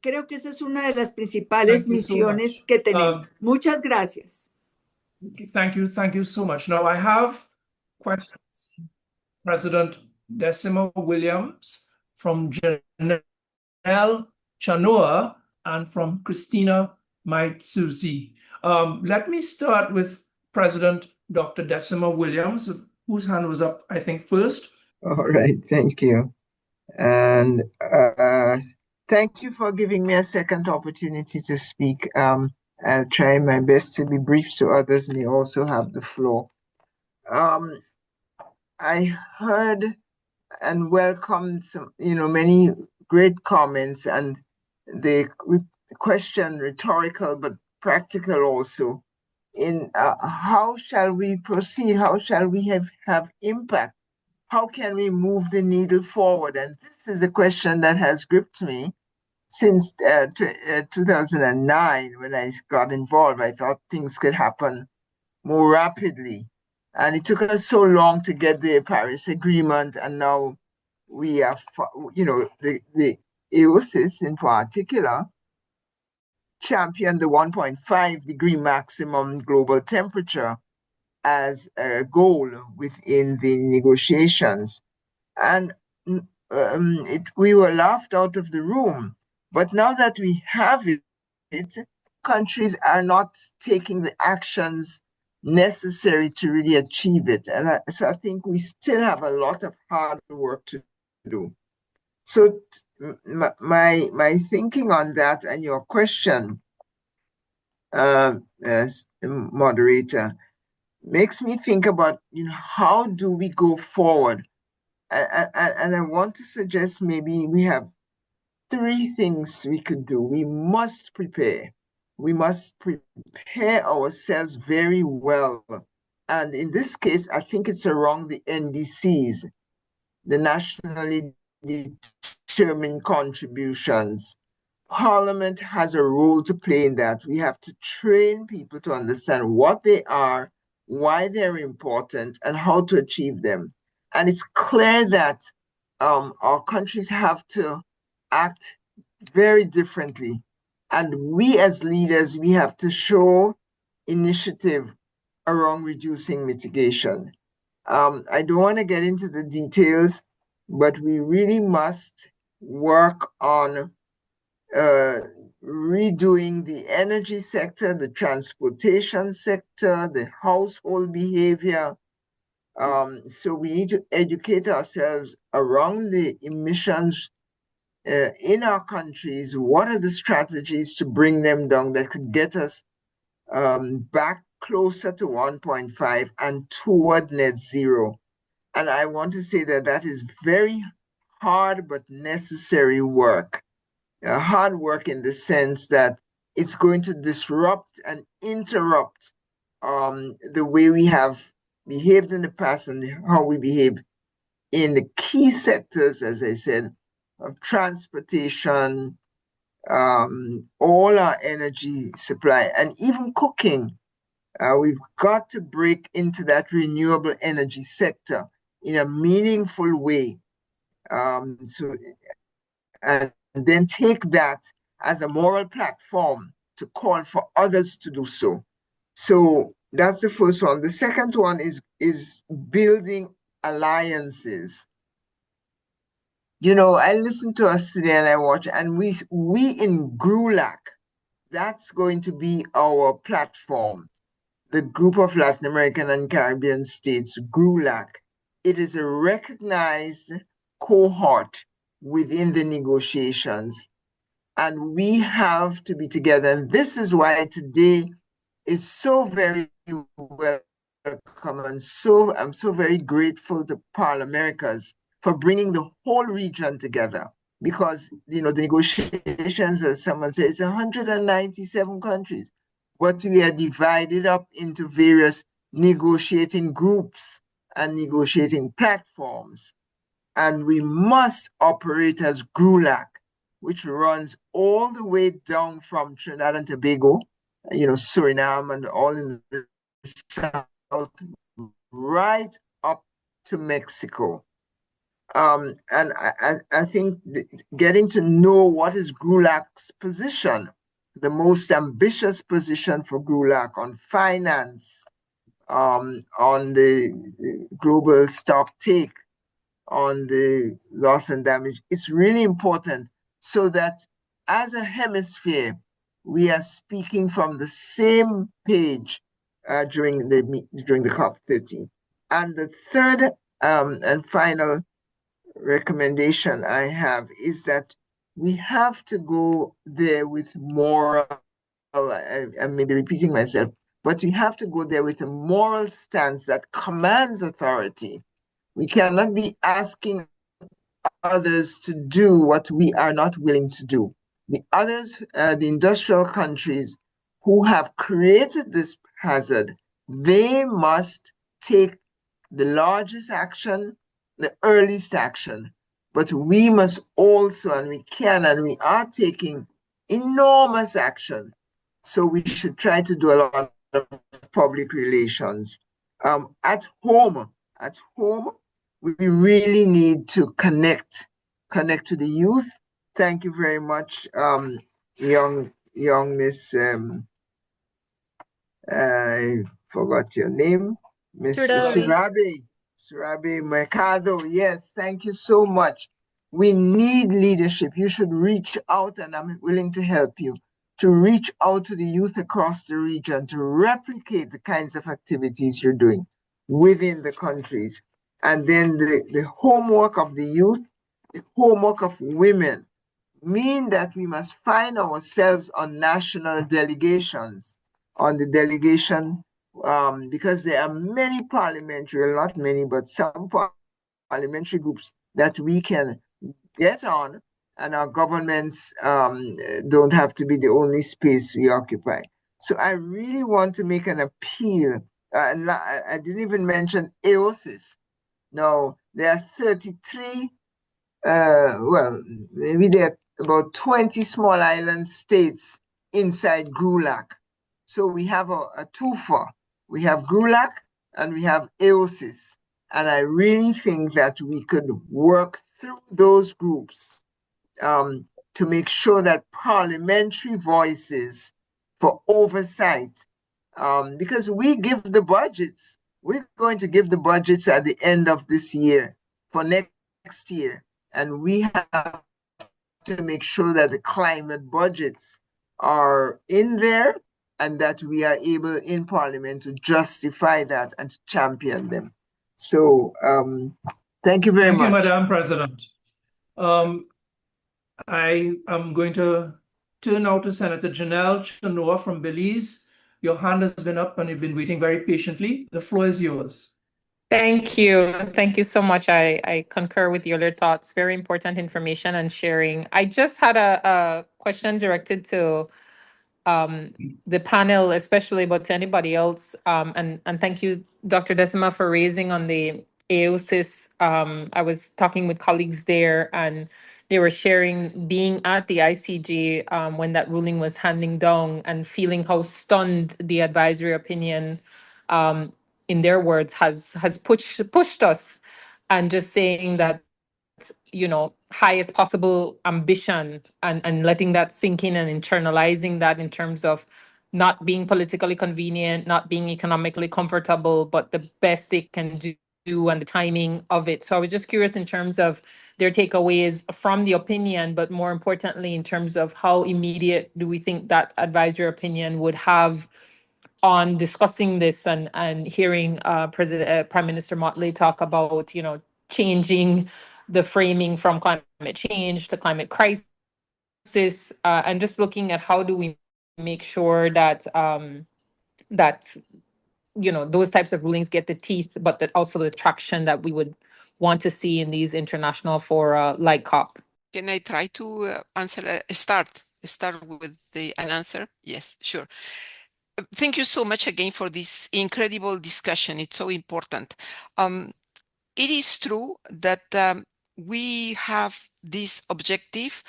Creo que esa es una de las principales misiones que tenemos. Muchas gracias. Thank you so much. Now I have questions. President Decima Williams, from Janelle Chanoa, and from Christina Maitsuzi. Let me start with President Dr. Decima Williams, whose hand was up, I think, first. All right, thank you. And thank you for giving me a second opportunity to speak. I'll try my best to be brief so others may also have the floor. I heard and welcomed some, many great comments, and the question rhetorical but practical also in how shall we proceed? How shall we have impact? How can we move the needle forward? And this is a question that has gripped me since 2009 when I got involved. I thought things could happen more rapidly. And it took us so long to get the Paris Agreement, and now we have, the EOSIS in particular championed the 1.5 degree maximum global temperature as a goal within the negotiations. And we were laughed out of the room. But now that we have it, countries are not taking the actions necessary to really achieve it. And so I think we still have a lot of hard work to do. So my thinking on that and your question, as moderator, makes me think about how do we go forward and I want to suggest maybe we have 3 things we could do. We must prepare. We must prepare ourselves very well. And in this case, I think it's around the NDCs, the nationally determined contributions. Parliament has a role to play in that. We have to train people to understand what they are, why they're important, and how to achieve them. And it's clear that our countries have to act very differently. And we as leaders, we have to show initiative around reducing mitigation. I don't want to get into the details, but we really must work on redoing the energy sector, the transportation sector, the household behavior. So we need to educate ourselves around the emissions in our countries. What are the strategies to bring them down that could get us back closer to 1.5 and toward net zero? And I want to say that that is very hard but necessary work. Hard work in the sense that it's going to disrupt and interrupt the way we have behaved in the past and how we behave in the key sectors, as I said, of transportation, all our energy supply, and even cooking. We've got to break into that renewable energy sector in a meaningful way. And then take that as a moral platform to call for others to do so. So that's the first one. The second one is building alliances. You know, I listened to us today and I watched, and we in GRULAC, that's going to be our platform. The Group of Latin American and Caribbean States, GRULAC. It is a recognized cohort within the negotiations, and we have to be together. And this is why today is so very welcome, and I'm so very grateful to ParlAmericas for bringing the whole region together, because the negotiations, as someone says, it's 197 countries, but we are divided up into various negotiating groups and negotiating platforms. And we must operate as GRULAC, which runs all the way down from Trinidad and Tobago, Suriname and all in the south, right up to Mexico. And I think getting to know what is GRULAC's position, the most ambitious position for GRULAC on finance, on the global stock take, on the loss and damage, it's really important, so that as a hemisphere, we are speaking from the same page during the COP30. And the third and final recommendation I have is that we have to go there with moral, I may be repeating myself, but we have to go there with a moral stance that commands authority. We cannot be asking others to do what we are not willing to do. The others, the industrial countries who have created this hazard, they must take the largest action, the earliest action. But we must also, and we can, and we are taking enormous action. So we should try to do a lot of public relations. At home, we really need to connect to the youth. Thank you very much, young Miss, I forgot your name, Miss Surabe Mercado. Yes, thank you so much. We need leadership. You should reach out, and I'm willing to help you, to reach out to the youth across the region, to replicate the kinds of activities you're doing within the countries. And then the homework of the youth, the homework of women, mean that we must find ourselves on national delegations, on the delegation, because there are many parliamentary, not many, but some parliamentary groups that we can get on, and our governments don't have to be the only space we occupy. So I really want to make an appeal. And I didn't even mention AOSIS. Now, there are 33, well, maybe there are about 20 small island states inside GULAC. So we have a twofer. We have GULAC and we have AOSIS. And I really think that we could work through those groups to make sure that parliamentary voices for oversight, because we give the budgets, we're going to give the budgets at the end of this year for next year. And we have to make sure that the climate budgets are in there and that we are able in Parliament to justify that and to champion them. So thank you very much. Thank you, Madam President. I am going to turn now to Senator Janelle Chanoa from Belize. Your hand has been up and you've been waiting very patiently. The floor is yours. Thank you. Thank you so much. I concur with your thoughts. Very important information and sharing. I just had a question directed to the panel, especially, but to anybody else. And thank you, Dr. Decima, for raising on the AOSIS. I was talking with colleagues there, and they were sharing being at the ICJ when that ruling was handing down and feeling how stunned the advisory opinion, in their words, has pushed us, and just saying that, you know, highest possible ambition and letting that sink in and internalizing that in terms of not being politically convenient, not being economically comfortable, but the best they can do and the timing of it. So I was just curious in terms of their takeaways from the opinion, but more importantly, in terms of how immediate do we think that advisory opinion would have on discussing this and hearing Prime Minister Motley talk about, you know, changing the framing from climate change to climate crisis, and just looking at how do we make sure that that, you know, those types of rulings get the teeth, but that also the traction that we would want to see in these international fora like COP. Can I try to answer? Start with an answer? Yes, sure. Thank you so much again for this incredible discussion. It's so important. It is true that we have this objective,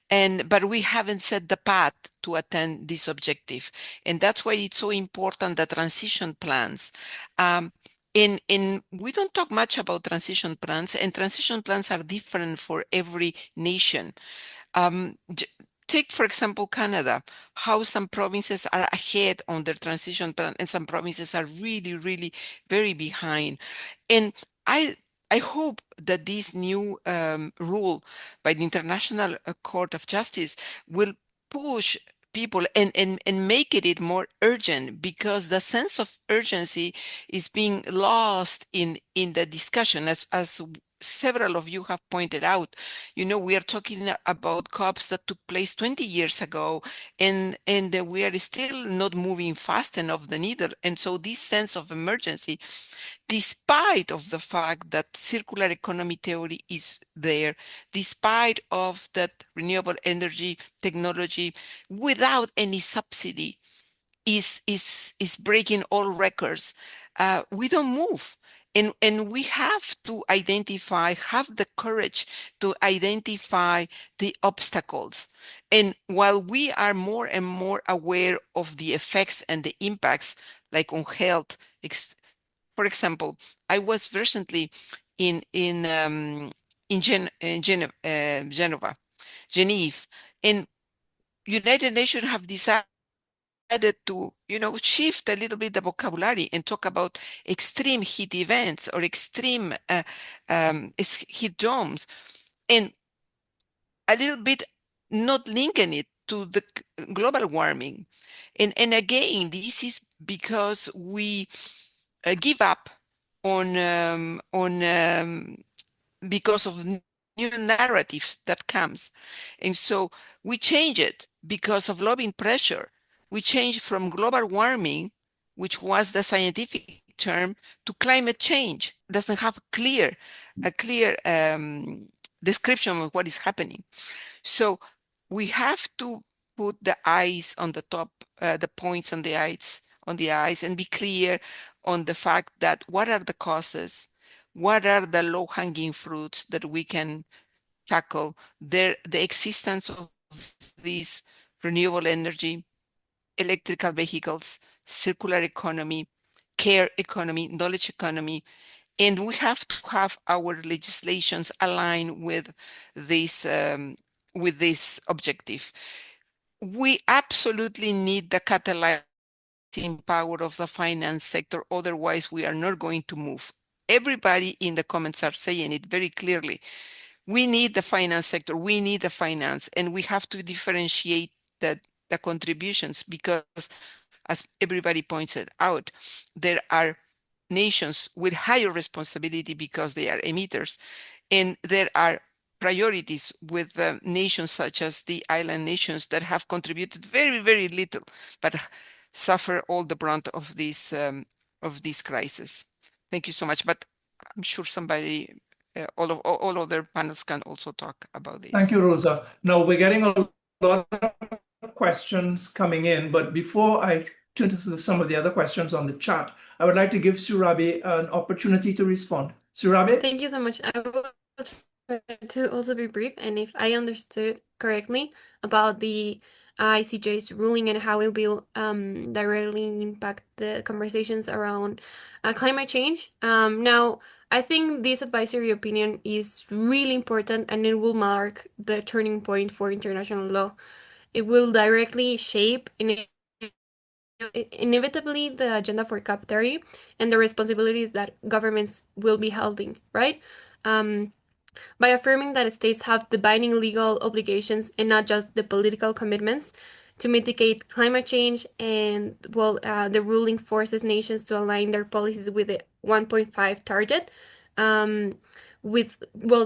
but we haven't set the path to attain this objective. And that's why it's so important, the transition plans. We don't talk much about transition plans, and transition plans are different for every nation. Take, for example, Canada, how some provinces are ahead on their transition plan and some provinces are really, really very behind. And I hope that this new rule by the International Court of Justice will push people and make it more urgent, because the sense of urgency is being lost in the discussion, as several of you have pointed out. You know, we are talking about COPs that took place 20 years ago, and we are still not moving fast enough the needle. And so this sense of emergency, despite of the fact that circular economy theory is there, despite of that renewable energy technology without any subsidy is breaking all records, we don't move. And we have to have the courage to identify the obstacles. And while we are more and more aware of the effects and the impacts, like on health, for example, I was recently in Geneva, and United Nations have decided to, you know, shift a little bit the vocabulary and talk about extreme heat events or extreme heat domes, and a little bit not linking it to the global warming. And again, this is because we give up on because of new narratives that comes. And so we change it because of lobbying pressure. We change from global warming, which was the scientific term, to climate change. Doesn't have clear description of what is happening. So we have to put the eyes on the top, the points on the eyes, and be clear on the fact that what are the causes, what are the low-hanging fruits that we can tackle, the existence of these renewable energy, electrical vehicles, circular economy, care economy, knowledge economy, and we have to have our legislations align with this objective. We absolutely need the catalyzing power of the finance sector, otherwise we are not going to move. Everybody in the comments are saying it very clearly. We need the finance sector, we need the finance, and we have to differentiate the contributions because, as everybody pointed out, there are nations with higher responsibility because they are emitters, and there are priorities with nations such as the island nations that have contributed very, very little, but suffer all the brunt of this crisis. Thank you so much. But I'm sure somebody, all other panels can also talk about this. Thank you, Rosa. Now we're getting a lot of questions coming in, but before I turn to some of the other questions on the chat, I would like to give Surabi an opportunity to respond. Surabi? Thank you so much. I will try to also be brief, and if I understood correctly about the ICJ's ruling and how it will directly impact the conversations around climate change. Now, I think this advisory opinion is really important, and it will mark the turning point for international law. It will directly shape inevitably the agenda for COP 30 and the responsibilities that governments will be holding, right? By affirming that states have the binding legal obligations and not just the political commitments to mitigate climate change, and the ruling forces nations to align their policies with the 1.5 target,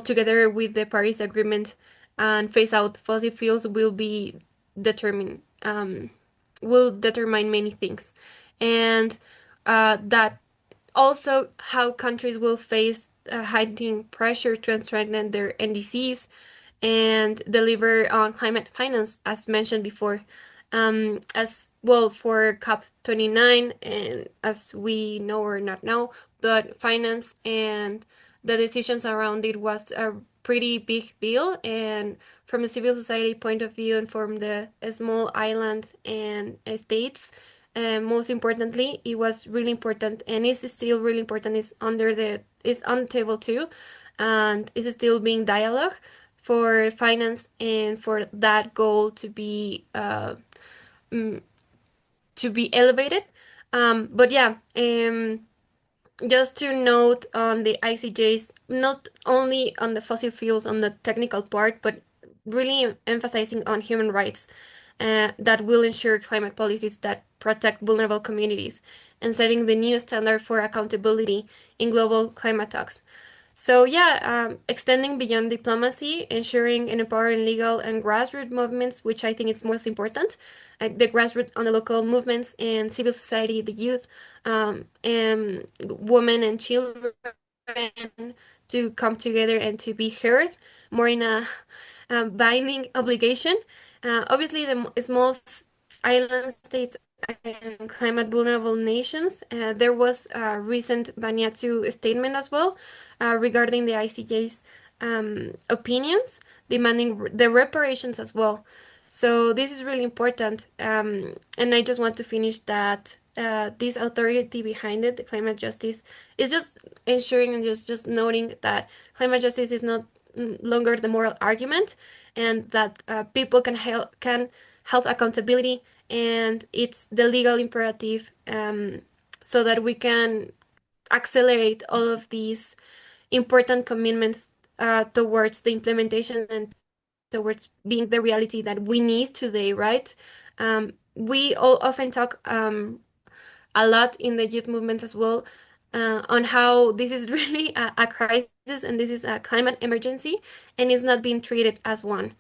together with the Paris Agreement, and phase out fossil fuels will determine many things, and that also how countries will face heightened pressure to strengthen their NDCs and deliver on climate finance, as mentioned before. As well for COP29, and as we know or not know, but finance and the decisions around it was a pretty big deal, and from a civil society point of view and from the small islands and states, most importantly, it was really important, and is still really important. Is on the table too, and is still being dialogue for finance and for that goal to be elevated. But yeah, just to note on the ICJs, not only on the fossil fuels on the technical part, but really emphasizing on human rights that will ensure climate policies that protect vulnerable communities and setting the new standard for accountability in global climate talks. So yeah, extending beyond diplomacy, ensuring and empowering legal and grassroots movements, which I think is most important, the grassroots on the local movements and civil society, the youth, and women and children to come together and to be heard more in a binding obligation. Obviously, the small island states and climate vulnerable nations. There was a recent Vanuatu statement as well regarding the ICJ's opinions, demanding the reparations as well. So this is really important. And I just want to finish that this authority behind it, the climate justice, is just ensuring and just noting that climate justice is not longer the moral argument, and that people can help accountability, and it's the legal imperative, so that we can accelerate all of these important commitments towards the implementation and towards being the reality that we need today, right? We all often talk a lot in the youth movements as well on how this is really a crisis, and this is a climate emergency, and it's not being treated as one.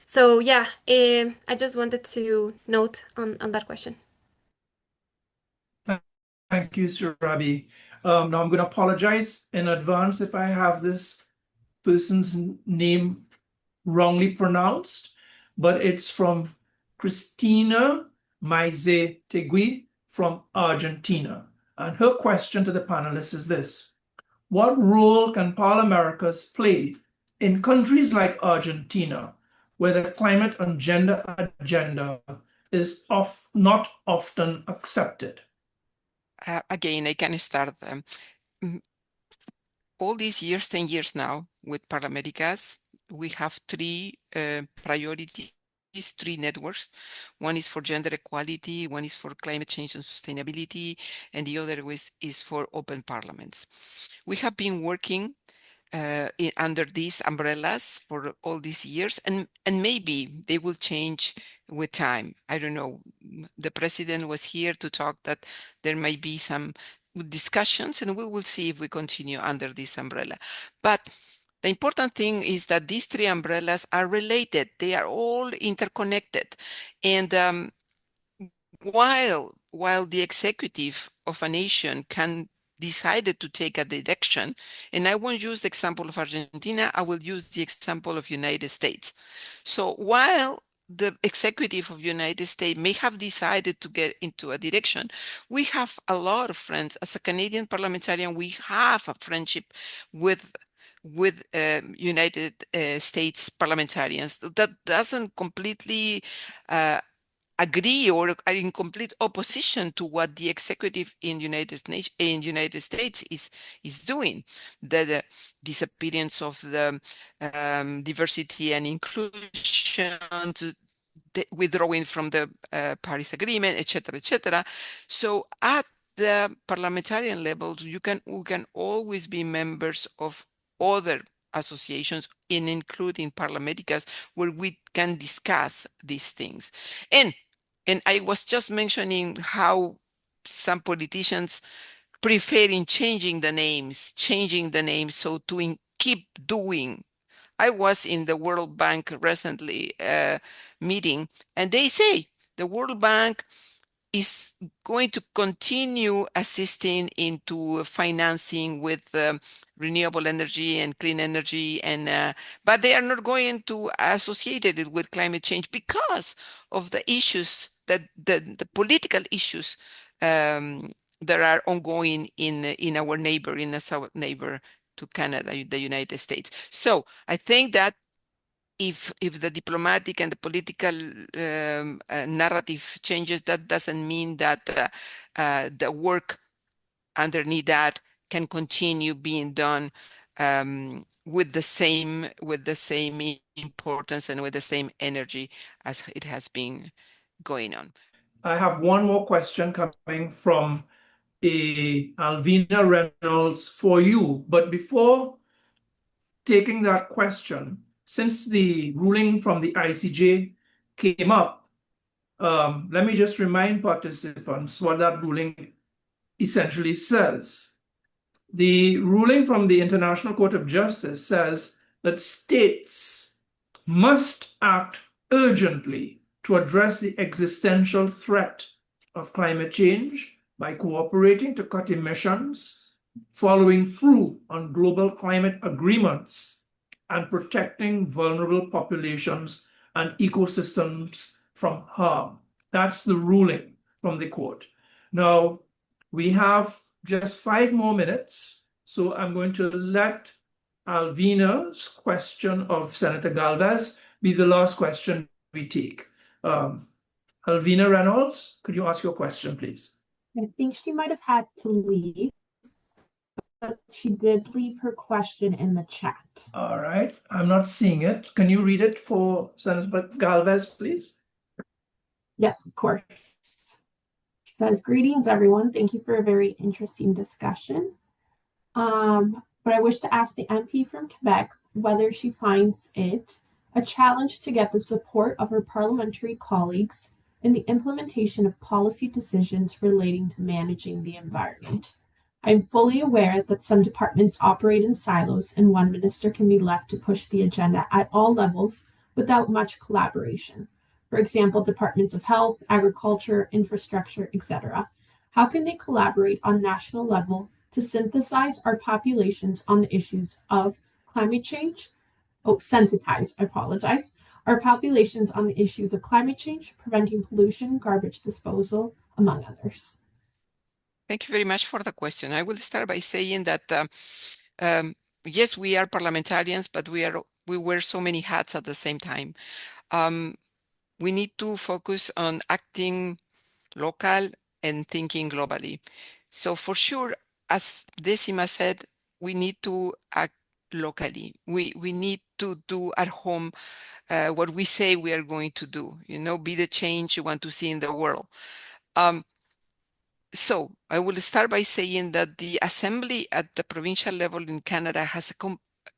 So yeah, I just wanted to note on that question. Thank you, Surabi. Now I'm going to apologize in advance if I have this person's name wrongly pronounced, but it's from Cristina Maize Tegui from Argentina. And her question to the panelists is this: what role can ParlAmericas play in countries like Argentina, where the climate and gender agenda is not often accepted? Again, I can start. All these years, 10 years now, with ParlAmericas, we have three priorities, three networks. One is for gender equality, one is for climate change and sustainability, and the other is for open parliaments. We have been working under these umbrellas for all these years, and maybe they will change with time. I don't know. The president was here to talk that there might be some discussions, and we will see if we continue under this umbrella. But the important thing is that these three umbrellas are related. They are all interconnected. And while the executive of a nation can decided to take a direction, and I won't use the example of Argentina, I will use the example of United States. So while the executive of United States may have decided to get into a direction, we have a lot of friends. As a Canadian parliamentarian, we have a friendship with United States parliamentarians that doesn't completely agree or are in complete opposition to what the executive in United States is doing. The disappearance of the diversity and inclusion, withdrawing from the Paris Agreement, etc., etc. So at the parliamentarian level, we can always be members of other associations, including ParlAmericas, where we can discuss these things. And I was just mentioning how some politicians prefer in changing the names so to keep doing. I was in the World Bank recently meeting, and they say the World Bank is going to continue assisting into financing with renewable energy and clean energy, and but they are not going to associate it with climate change because of the issues that the political issues that are ongoing in our neighbor, in the south neighbor to Canada, the United States. So I think that if the diplomatic and the political narrative changes, that doesn't mean that the work underneath that can continue being done with the same importance and with the same energy as it has been going on. I have one more question coming from Alvina Reynolds for you. But before taking that question, since the ruling from the ICJ came up, let me just remind participants what that ruling essentially says. The ruling from the International Court of Justice says that states must act urgently to address the existential threat of climate change by cooperating to cut emissions, following through on global climate agreements, and protecting vulnerable populations and ecosystems from harm. That's the ruling from the court. Now, we have just 5 more minutes, so I'm going to let Alvina's question of Senator Galvez be the last question we take. Alvina Reynolds, could you ask your question, please? I think she might have had to leave, but she did leave her question in the chat. All right, I'm not seeing it. Can you read it for Senator Galvez, please? Yes, of course. She says, greetings, everyone. Thank you for a very interesting discussion. But I wish to ask the MP from Quebec whether she finds it a challenge to get the support of her parliamentary colleagues in the implementation of policy decisions relating to managing the environment. I'm fully aware that some departments operate in silos and one minister can be left to push the agenda at all levels without much collaboration. For example, departments of health, agriculture, infrastructure, etc. How can they collaborate on national level to synthesize our populations on the issues of climate change. Oh, sensitize, I apologize. Our populations on the issues of climate change, preventing pollution, garbage disposal, among others. Thank you very much for the question. I will start by saying that yes, we are parliamentarians, but we wear so many hats at the same time. We need to focus on acting local and thinking globally. So for sure, as Decima said, we need to act locally. We need to do at home what we say we are going to do, be the change you want to see in the world. So I will start by saying that the assembly at the provincial level in Canada has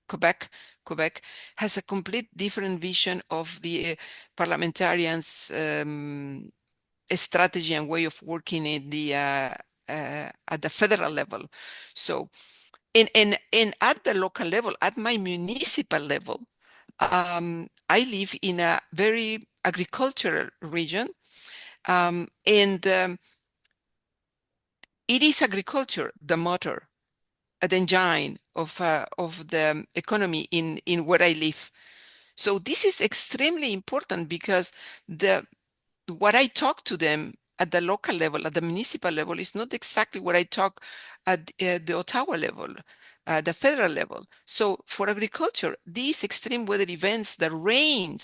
Quebec has a complete different vision of the parliamentarians' strategy and way of working in the at the federal level. So, and at the local level, at my municipal level, I live in a very agricultural region, and it is agriculture, the motor, the engine of the economy in where I live. So this is extremely important because what I talk to them at the local level, at the municipal level, is not exactly what I talk at the Ottawa level, the federal level. So for agriculture, these extreme weather events, the rain,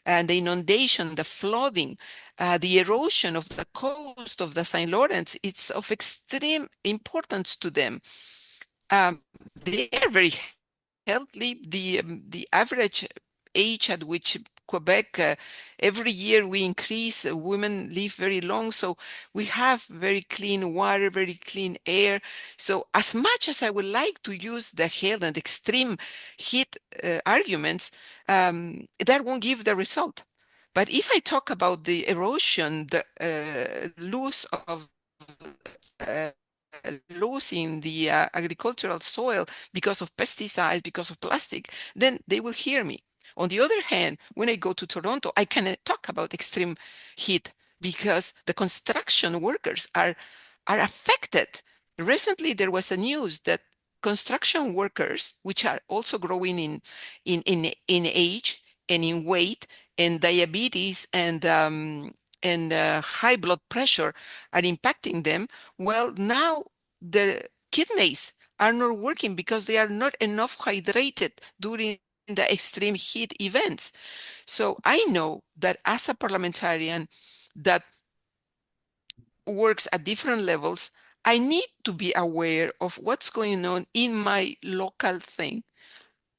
and the inundation, the flooding, the erosion of the coast of the St. Lawrence, it's of extreme importance to them. They are very healthy. The average age at which Quebec, every year we increase, women live very long, so we have very clean water, very clean air. So as much as I would like to use the health and extreme heat arguments, that won't give the result. But if I talk about the erosion, the loss of losing the agricultural soil because of pesticides, because of plastic, then they will hear me. On the other hand, when I go to Toronto, I can talk about extreme heat because the construction workers are affected. Recently, there was a news that construction workers, which are also growing in age and in weight and diabetes and high blood pressure are impacting them. Well, now the kidneys are not working because they are not enough hydrated during the extreme heat events. So I know that as a parliamentarian that works at different levels, I need to be aware of what's going on in my local thing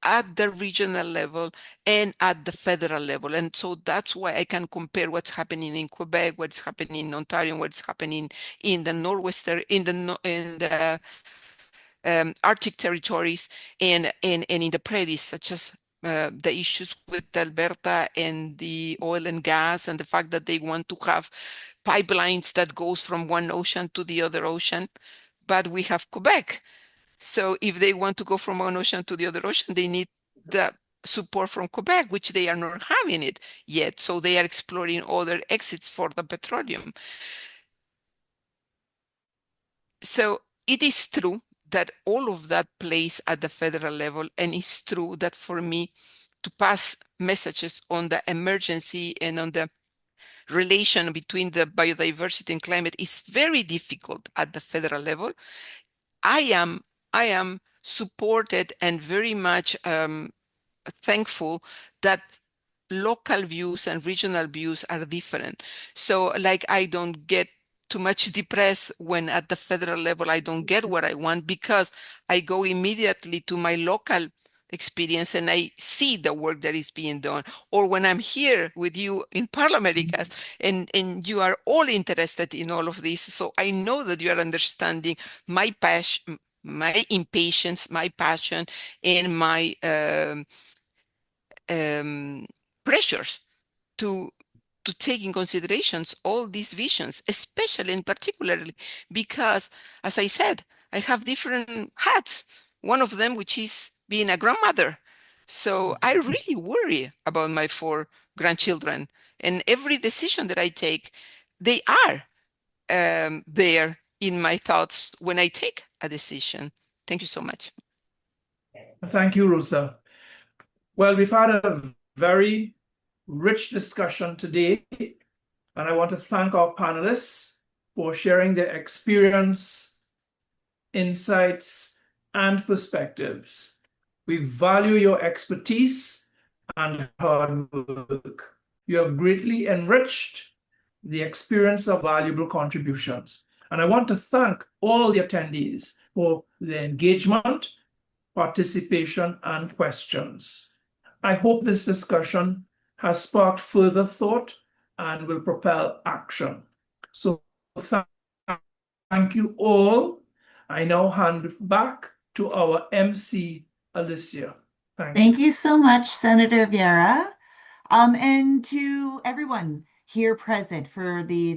at the regional level and at the federal level. And so that's why I can compare what's happening in Quebec, what's happening in Ontario, what's happening in the Northwestern, in the Arctic territories and in the prairies, such as the issues with Alberta and the oil and gas and the fact that they want to have pipelines that goes from one ocean to the other ocean. But we have Quebec. So if they want to go from one ocean to the other ocean, they need the support from Quebec, which they are not having it yet. So they are exploring other exits for the petroleum. So it is true that all of that plays at the federal level, and it's true that for me to pass messages on the emergency and on the relation between the biodiversity and climate is very difficult at the federal level. I am supported and very much thankful that local views and regional views are different. So like I don't get too much depressed when at the federal level I don't get what I want because I go immediately to my local experience and I see the work that is being done. Or when I'm here with you in ParlAmericas and you are all interested in all of this. So I know that you are understanding my passion, my impatience, my passion, and my pressures to take in considerations all these visions, especially and particularly because, as I said, I have different hats. One of them, which is being a grandmother. So I really worry about my 4 grandchildren, and every decision that I take, they are there in my thoughts when I take a decision. Thank you so much. Thank you, Rosa. Well, we've had a very rich discussion today, and I want to thank our panelists for sharing their experience, insights, and perspectives. We value your expertise and hard work. You have greatly enriched the experience of valuable contributions. And I want to thank all the attendees for their engagement, participation, and questions. I hope this discussion has sparked further thought and will propel action. So thank you all. I now hand back to our MC, Alicia. Thank you so much, Senator Vieira. And to everyone here present for the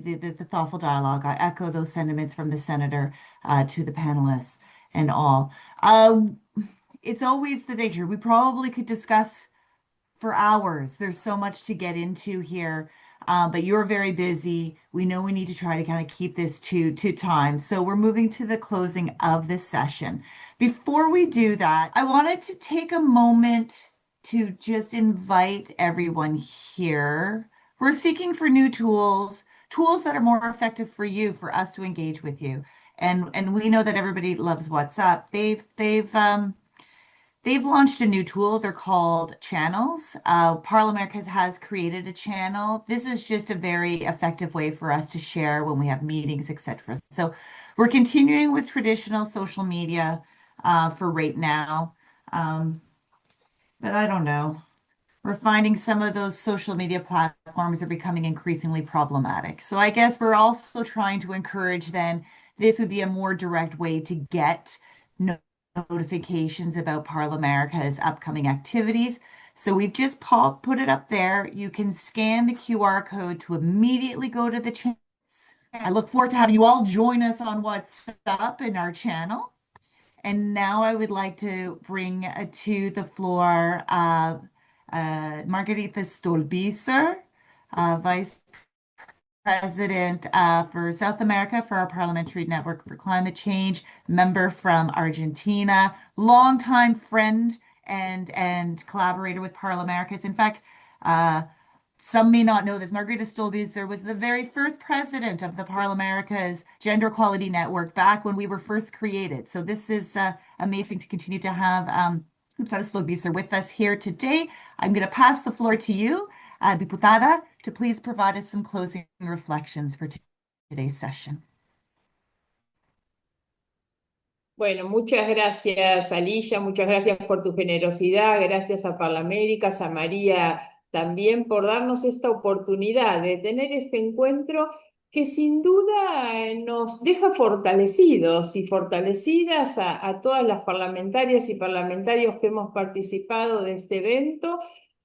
thoughtful dialogue. I echo those sentiments from the senator to the panelists and all. It's always the nature. We probably could discuss for hours. There's so much to get into here, but you're very busy. We know we need to try to kind of keep this to time. So we're moving to the closing of this session. Before we do that, I wanted to take a moment to just invite everyone here. We're seeking for new tools that are more effective for you, for us to engage with you. And we know that everybody loves WhatsApp. They've launched a new tool. They're called channels. ParlAmericas has created a channel. This is just a very effective way for us to share when we have meetings, etc. So we're continuing with traditional social media for right now. But I don't know. We're finding some of those social media platforms are becoming increasingly problematic. So I guess we're also trying to encourage then this would be a more direct way to get notifications about ParlAmericas' upcoming activities. So we've just put it up there. You can scan the QR code to immediately go to the channel. I look forward to having you all join us on WhatsApp in our channel. And now I would like to bring to the floor Margarita Stolbizer, Vice President for South America for our Parliamentary Network for Climate Change, member from Argentina, longtime friend and collaborator with ParlAmericas. In fact, some may not know this. Margarita Stolbizer was the very first president of the ParlAmericas Gender Equality Network back when we were first created. So this is amazing to continue to have Diputada Stolbizer with us here today. I'm going to pass the floor to you, Diputada, to please provide us some closing reflections for today's session. Bueno, muchas gracias, Alicia, muchas gracias por tu generosidad, gracias a ParlAmericas, a María también por darnos esta oportunidad de tener este encuentro que sin duda nos deja fortalecidos y fortalecidas a todas las parlamentarias y parlamentarios que hemos participado de este evento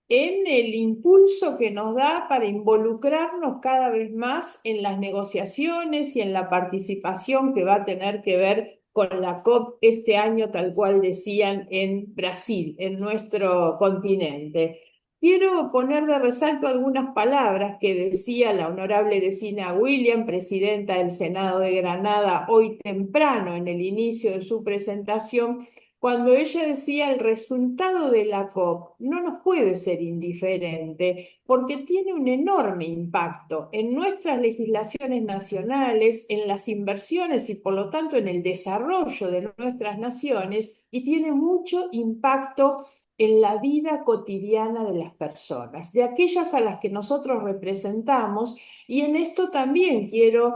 en el impulso que nos da para involucrarnos cada vez más en las negociaciones y en la participación que va a tener que ver con la COP este año, tal cual decían en Brasil, en nuestro continente. Quiero poner de resalto algunas palabras que decía la honorable Decina William, presidenta del Senado de Granada, hoy temprano en el inicio de su presentación, cuando ella decía el resultado de la COP no nos puede ser indiferente porque tiene un enorme impacto en nuestras legislaciones nacionales, en las inversiones y por lo tanto en el desarrollo de nuestras naciones y tiene mucho impacto en la vida cotidiana de las personas, de aquellas a las que nosotros representamos, y en esto también quiero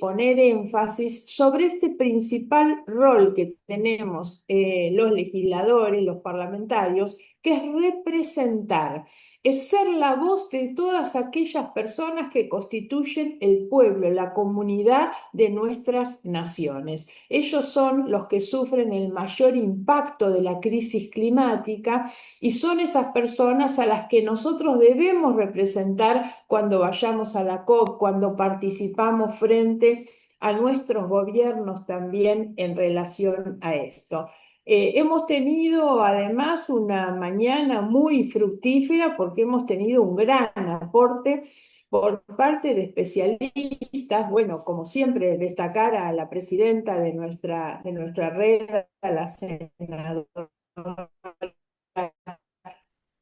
poner énfasis sobre este principal rol que tenemos los legisladores, los parlamentarios, que es representar, es ser la voz de todas aquellas personas que constituyen el pueblo, la comunidad de nuestras naciones. Ellos son los que sufren el mayor impacto de la crisis climática y son esas personas a las que nosotros debemos representar cuando vayamos a la COP, cuando participamos frente a nuestros gobiernos también en relación a esto. Hemos tenido además una mañana muy fructífera porque hemos tenido un gran aporte por parte de especialistas, bueno, como siempre, destacar a la presidenta de nuestra red, a la senadora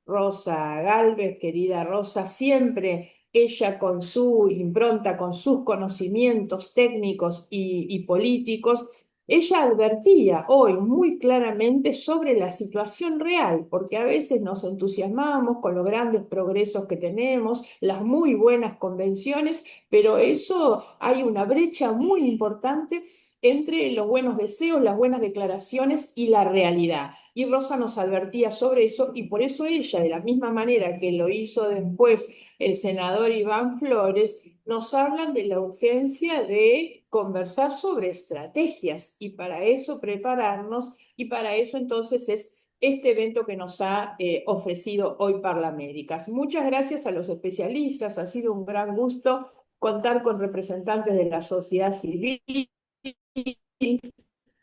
Rosa Galvez, querida Rosa, siempre ella con su impronta, con sus conocimientos técnicos y políticos, ella advertía hoy muy claramente sobre la situación real, porque a veces nos entusiasmamos con los grandes progresos que tenemos, las muy buenas convenciones, pero eso hay una brecha muy importante entre los buenos deseos, las buenas declaraciones y la realidad. Y Rosa nos advertía sobre eso y por eso ella, de la misma manera que lo hizo después el senador Iván Flores, nos hablan de la urgencia de conversar sobre estrategias y para eso prepararnos y para eso entonces es este evento que nos ha ofrecido hoy ParlAmericas. Muchas gracias a los especialistas, ha sido un gran gusto contar con representantes de la sociedad civil,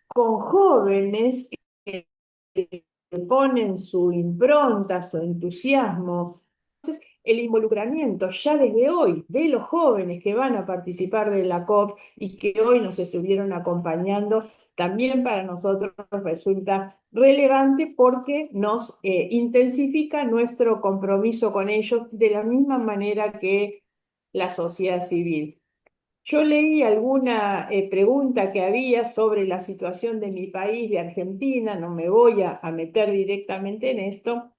con jóvenes que ponen su impronta, su entusiasmo. Entonces, el involucramiento ya desde hoy de los jóvenes que van a participar de la COP y que hoy nos estuvieron acompañando, también para nosotros resulta relevante porque nos intensifica nuestro compromiso con ellos de la misma manera que la sociedad civil. Yo leí alguna pregunta que había sobre la situación de mi país, de Argentina, no me voy a meter directamente en esto,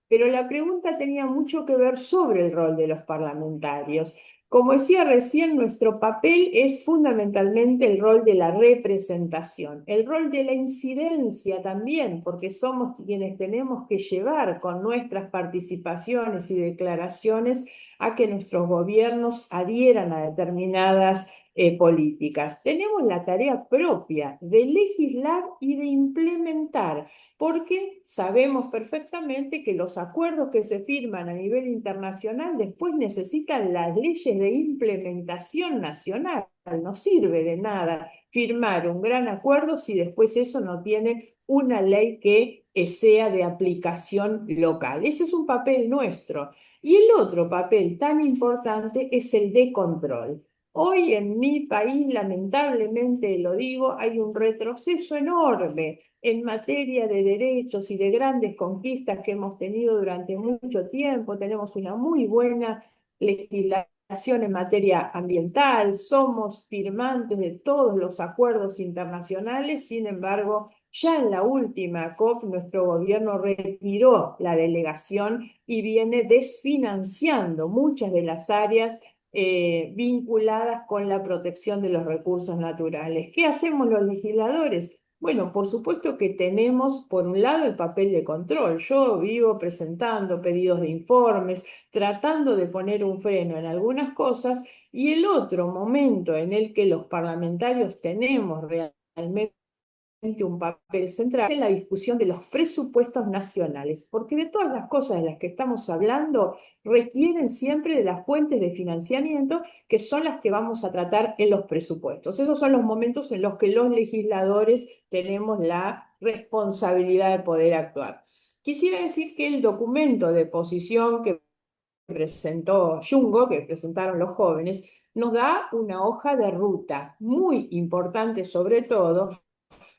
pero la pregunta tenía mucho que ver sobre el rol de los parlamentarios. Como decía recién, nuestro papel es fundamentalmente el rol de la representación, el rol de la incidencia también, porque somos quienes tenemos que llevar con nuestras participaciones y declaraciones a que nuestros gobiernos adhieran a determinadas políticas. Tenemos la tarea propia de legislar y de implementar, porque sabemos perfectamente que los acuerdos que se firman a nivel internacional después necesitan las leyes de implementación nacional. No sirve de nada firmar un gran acuerdo si después eso no tiene una ley que sea de aplicación local. Ese es un papel nuestro. Y el otro papel tan importante es el de control. Hoy en mi país, lamentablemente lo digo, hay un retroceso enorme en materia de derechos y de grandes conquistas que hemos tenido durante mucho tiempo. Tenemos una muy buena legislación en materia ambiental, somos firmantes de todos los acuerdos internacionales, sin embargo, ya en la última COP nuestro gobierno retiró la delegación y viene desfinanciando muchas de las áreas vinculadas con la protección de los recursos naturales. ¿Qué hacemos los legisladores? Bueno, por supuesto que tenemos, por un lado, el papel de control. Yo vivo presentando pedidos de informes, tratando de poner un freno en algunas cosas, y el otro momento en el que los parlamentarios tenemos realmente un papel central en la discusión de los presupuestos nacionales, porque de todas las cosas de las que estamos hablando requieren siempre de las fuentes de financiamiento que son las que vamos a tratar en los presupuestos. Esos son los momentos en los que los legisladores tenemos la responsabilidad de poder actuar. Quisiera decir que el documento de posición que presentó Jungo, que presentaron los jóvenes, nos da una hoja de ruta muy importante, sobre todo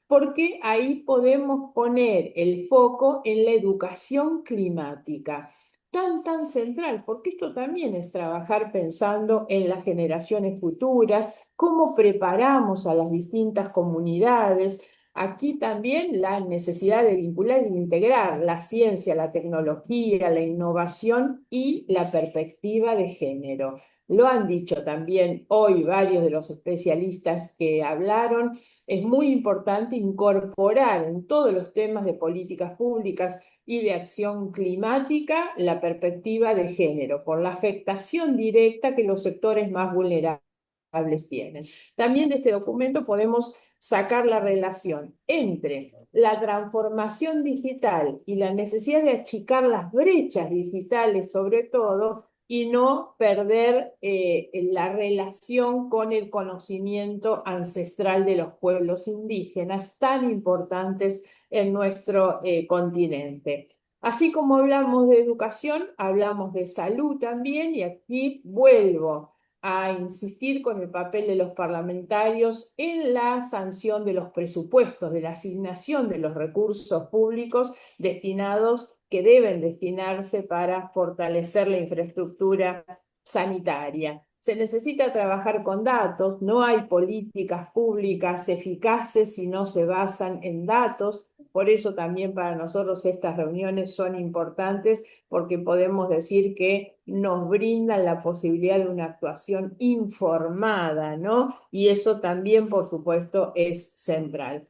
porque ahí podemos poner el foco en la educación climática, tan central, porque esto también es trabajar pensando en las generaciones futuras, cómo preparamos a las distintas comunidades. Aquí también la necesidad de vincular y integrar la ciencia, la tecnología, la innovación y la perspectiva de género. Lo han dicho también hoy varios de los especialistas que hablaron. Es muy importante incorporar en todos los temas de políticas públicas y de acción climática la perspectiva de género, por la afectación directa que los sectores más vulnerables tienen. También de este documento podemos sacar la relación entre la transformación digital y la necesidad de achicar las brechas digitales, sobre todo, y no perder la relación con el conocimiento ancestral de los pueblos indígenas tan importantes en nuestro continente. Así como hablamos de educación, hablamos de salud también, y aquí vuelvo a insistir con el papel de los parlamentarios en la sanción de los presupuestos, de la asignación de los recursos públicos destinados, que deben destinarse para fortalecer la infraestructura sanitaria. Se necesita trabajar con datos, no hay políticas públicas eficaces si no se basan en datos. Por eso también para nosotros estas reuniones son importantes, porque podemos decir que nos brindan la posibilidad de una actuación informada, ¿no? Y eso también, por supuesto, es central.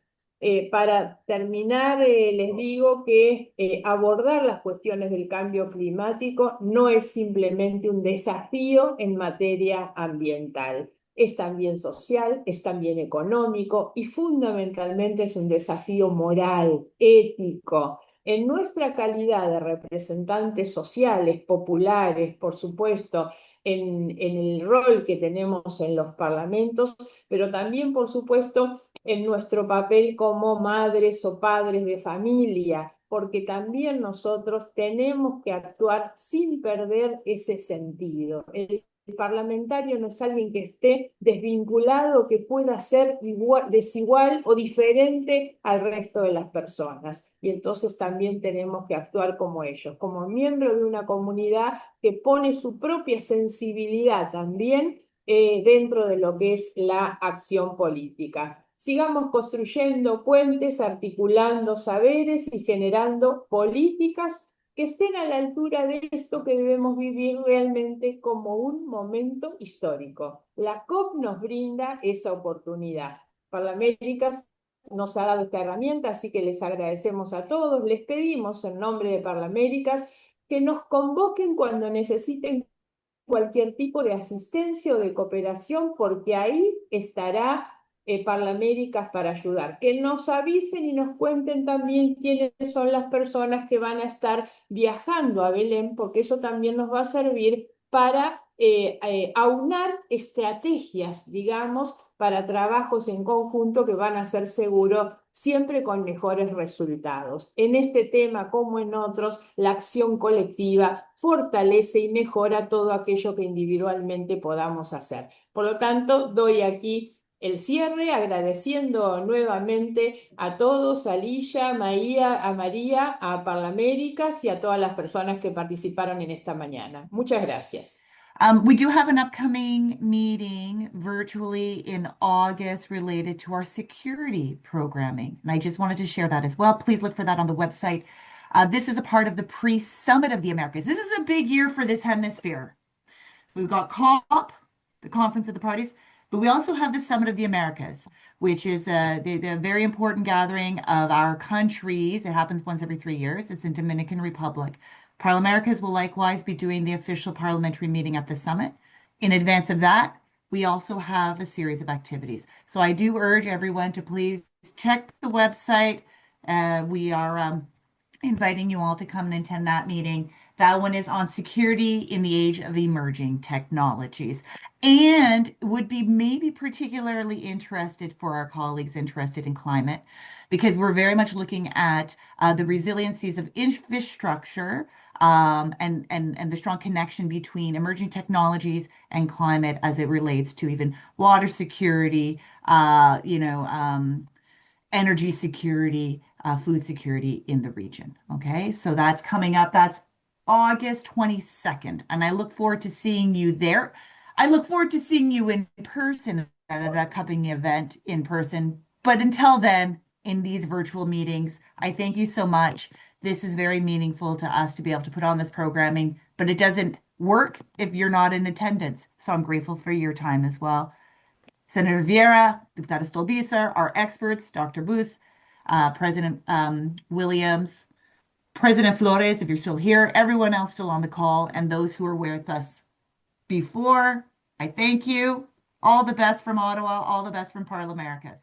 Para terminar, les digo que abordar las cuestiones del cambio climático no es simplemente un desafío en materia ambiental. Es también social, es también económico y fundamentalmente es un desafío moral, ético. En nuestra calidad de representantes sociales, populares, por supuesto, en el rol que tenemos en los parlamentos, pero también, por supuesto, en nuestro papel como madres o padres de familia, porque también nosotros tenemos que actuar sin perder ese sentido. El parlamentario no es alguien que esté desvinculado, que pueda ser igual, desigual o diferente al resto de las personas. Y entonces también tenemos que actuar como ellos, como miembro de una comunidad que pone su propia sensibilidad también dentro de lo que es la acción política. Sigamos construyendo puentes, articulando saberes y generando políticas que estén a la altura de esto que debemos vivir realmente como un momento histórico. La COP nos brinda esa oportunidad. ParlAmericas nos ha dado esta herramienta, así que les agradecemos a todos. Les pedimos en nombre de ParlAmericas que nos convoquen cuando necesiten cualquier tipo de asistencia o de cooperación, porque ahí estará ParlAmericas para ayudar. Que nos avisen y nos cuenten también quiénes son las personas que van a estar viajando a Belén, porque eso también nos va a servir para aunar estrategias, digamos, para trabajos en conjunto que van a ser seguro siempre con mejores resultados. En este tema, como en otros, la acción colectiva fortalece y mejora todo aquello que individualmente podamos hacer. Por lo tanto, doy aquí el cierre agradeciendo nuevamente a todos, a Lilla, a María, a ParlAmericas y a todas las personas que participaron en esta mañana. Muchas gracias. We do have an upcoming meeting virtually in August related to our security programming. And I just wanted to share that as well. Please look for that on the website. This is a part of the pre-summit of the Americas. This is a big year for this hemisphere. We've got COP, the Conference of the Parties, but we also have the Summit of the Americas, which is the very important gathering of our countries. It happens once every 3 years. It's in Dominican Republic. ParlAmericas will likewise be doing the official parliamentary meeting at the summit. In advance of that, we also have a series of activities. So I do urge everyone to please check the website. We are inviting you all to come and attend that meeting. That one is on security in the age of emerging technologies, and would be maybe particularly interested for our colleagues interested in climate, because we're very much looking at the resiliencies of infrastructure and the strong connection between emerging technologies and climate as it relates to even water security, energy security, food security in the region. Okay, so that's coming up. That's August 22nd, and I look forward to seeing you there. I look forward to seeing you in person at an upcoming event in person. But until then, in these virtual meetings, I thank you so much. This is very meaningful to us to be able to put on this programming, but it doesn't work if you're not in attendance. So I'm grateful for your time as well. Senator Vieira, Diputada Stolbizer, our experts, Dr. Booth, President Williams, President Flores, if you're still here, everyone else still on the call, and those who were with us before, I thank you. All the best from Ottawa, all the best from ParlAmericas.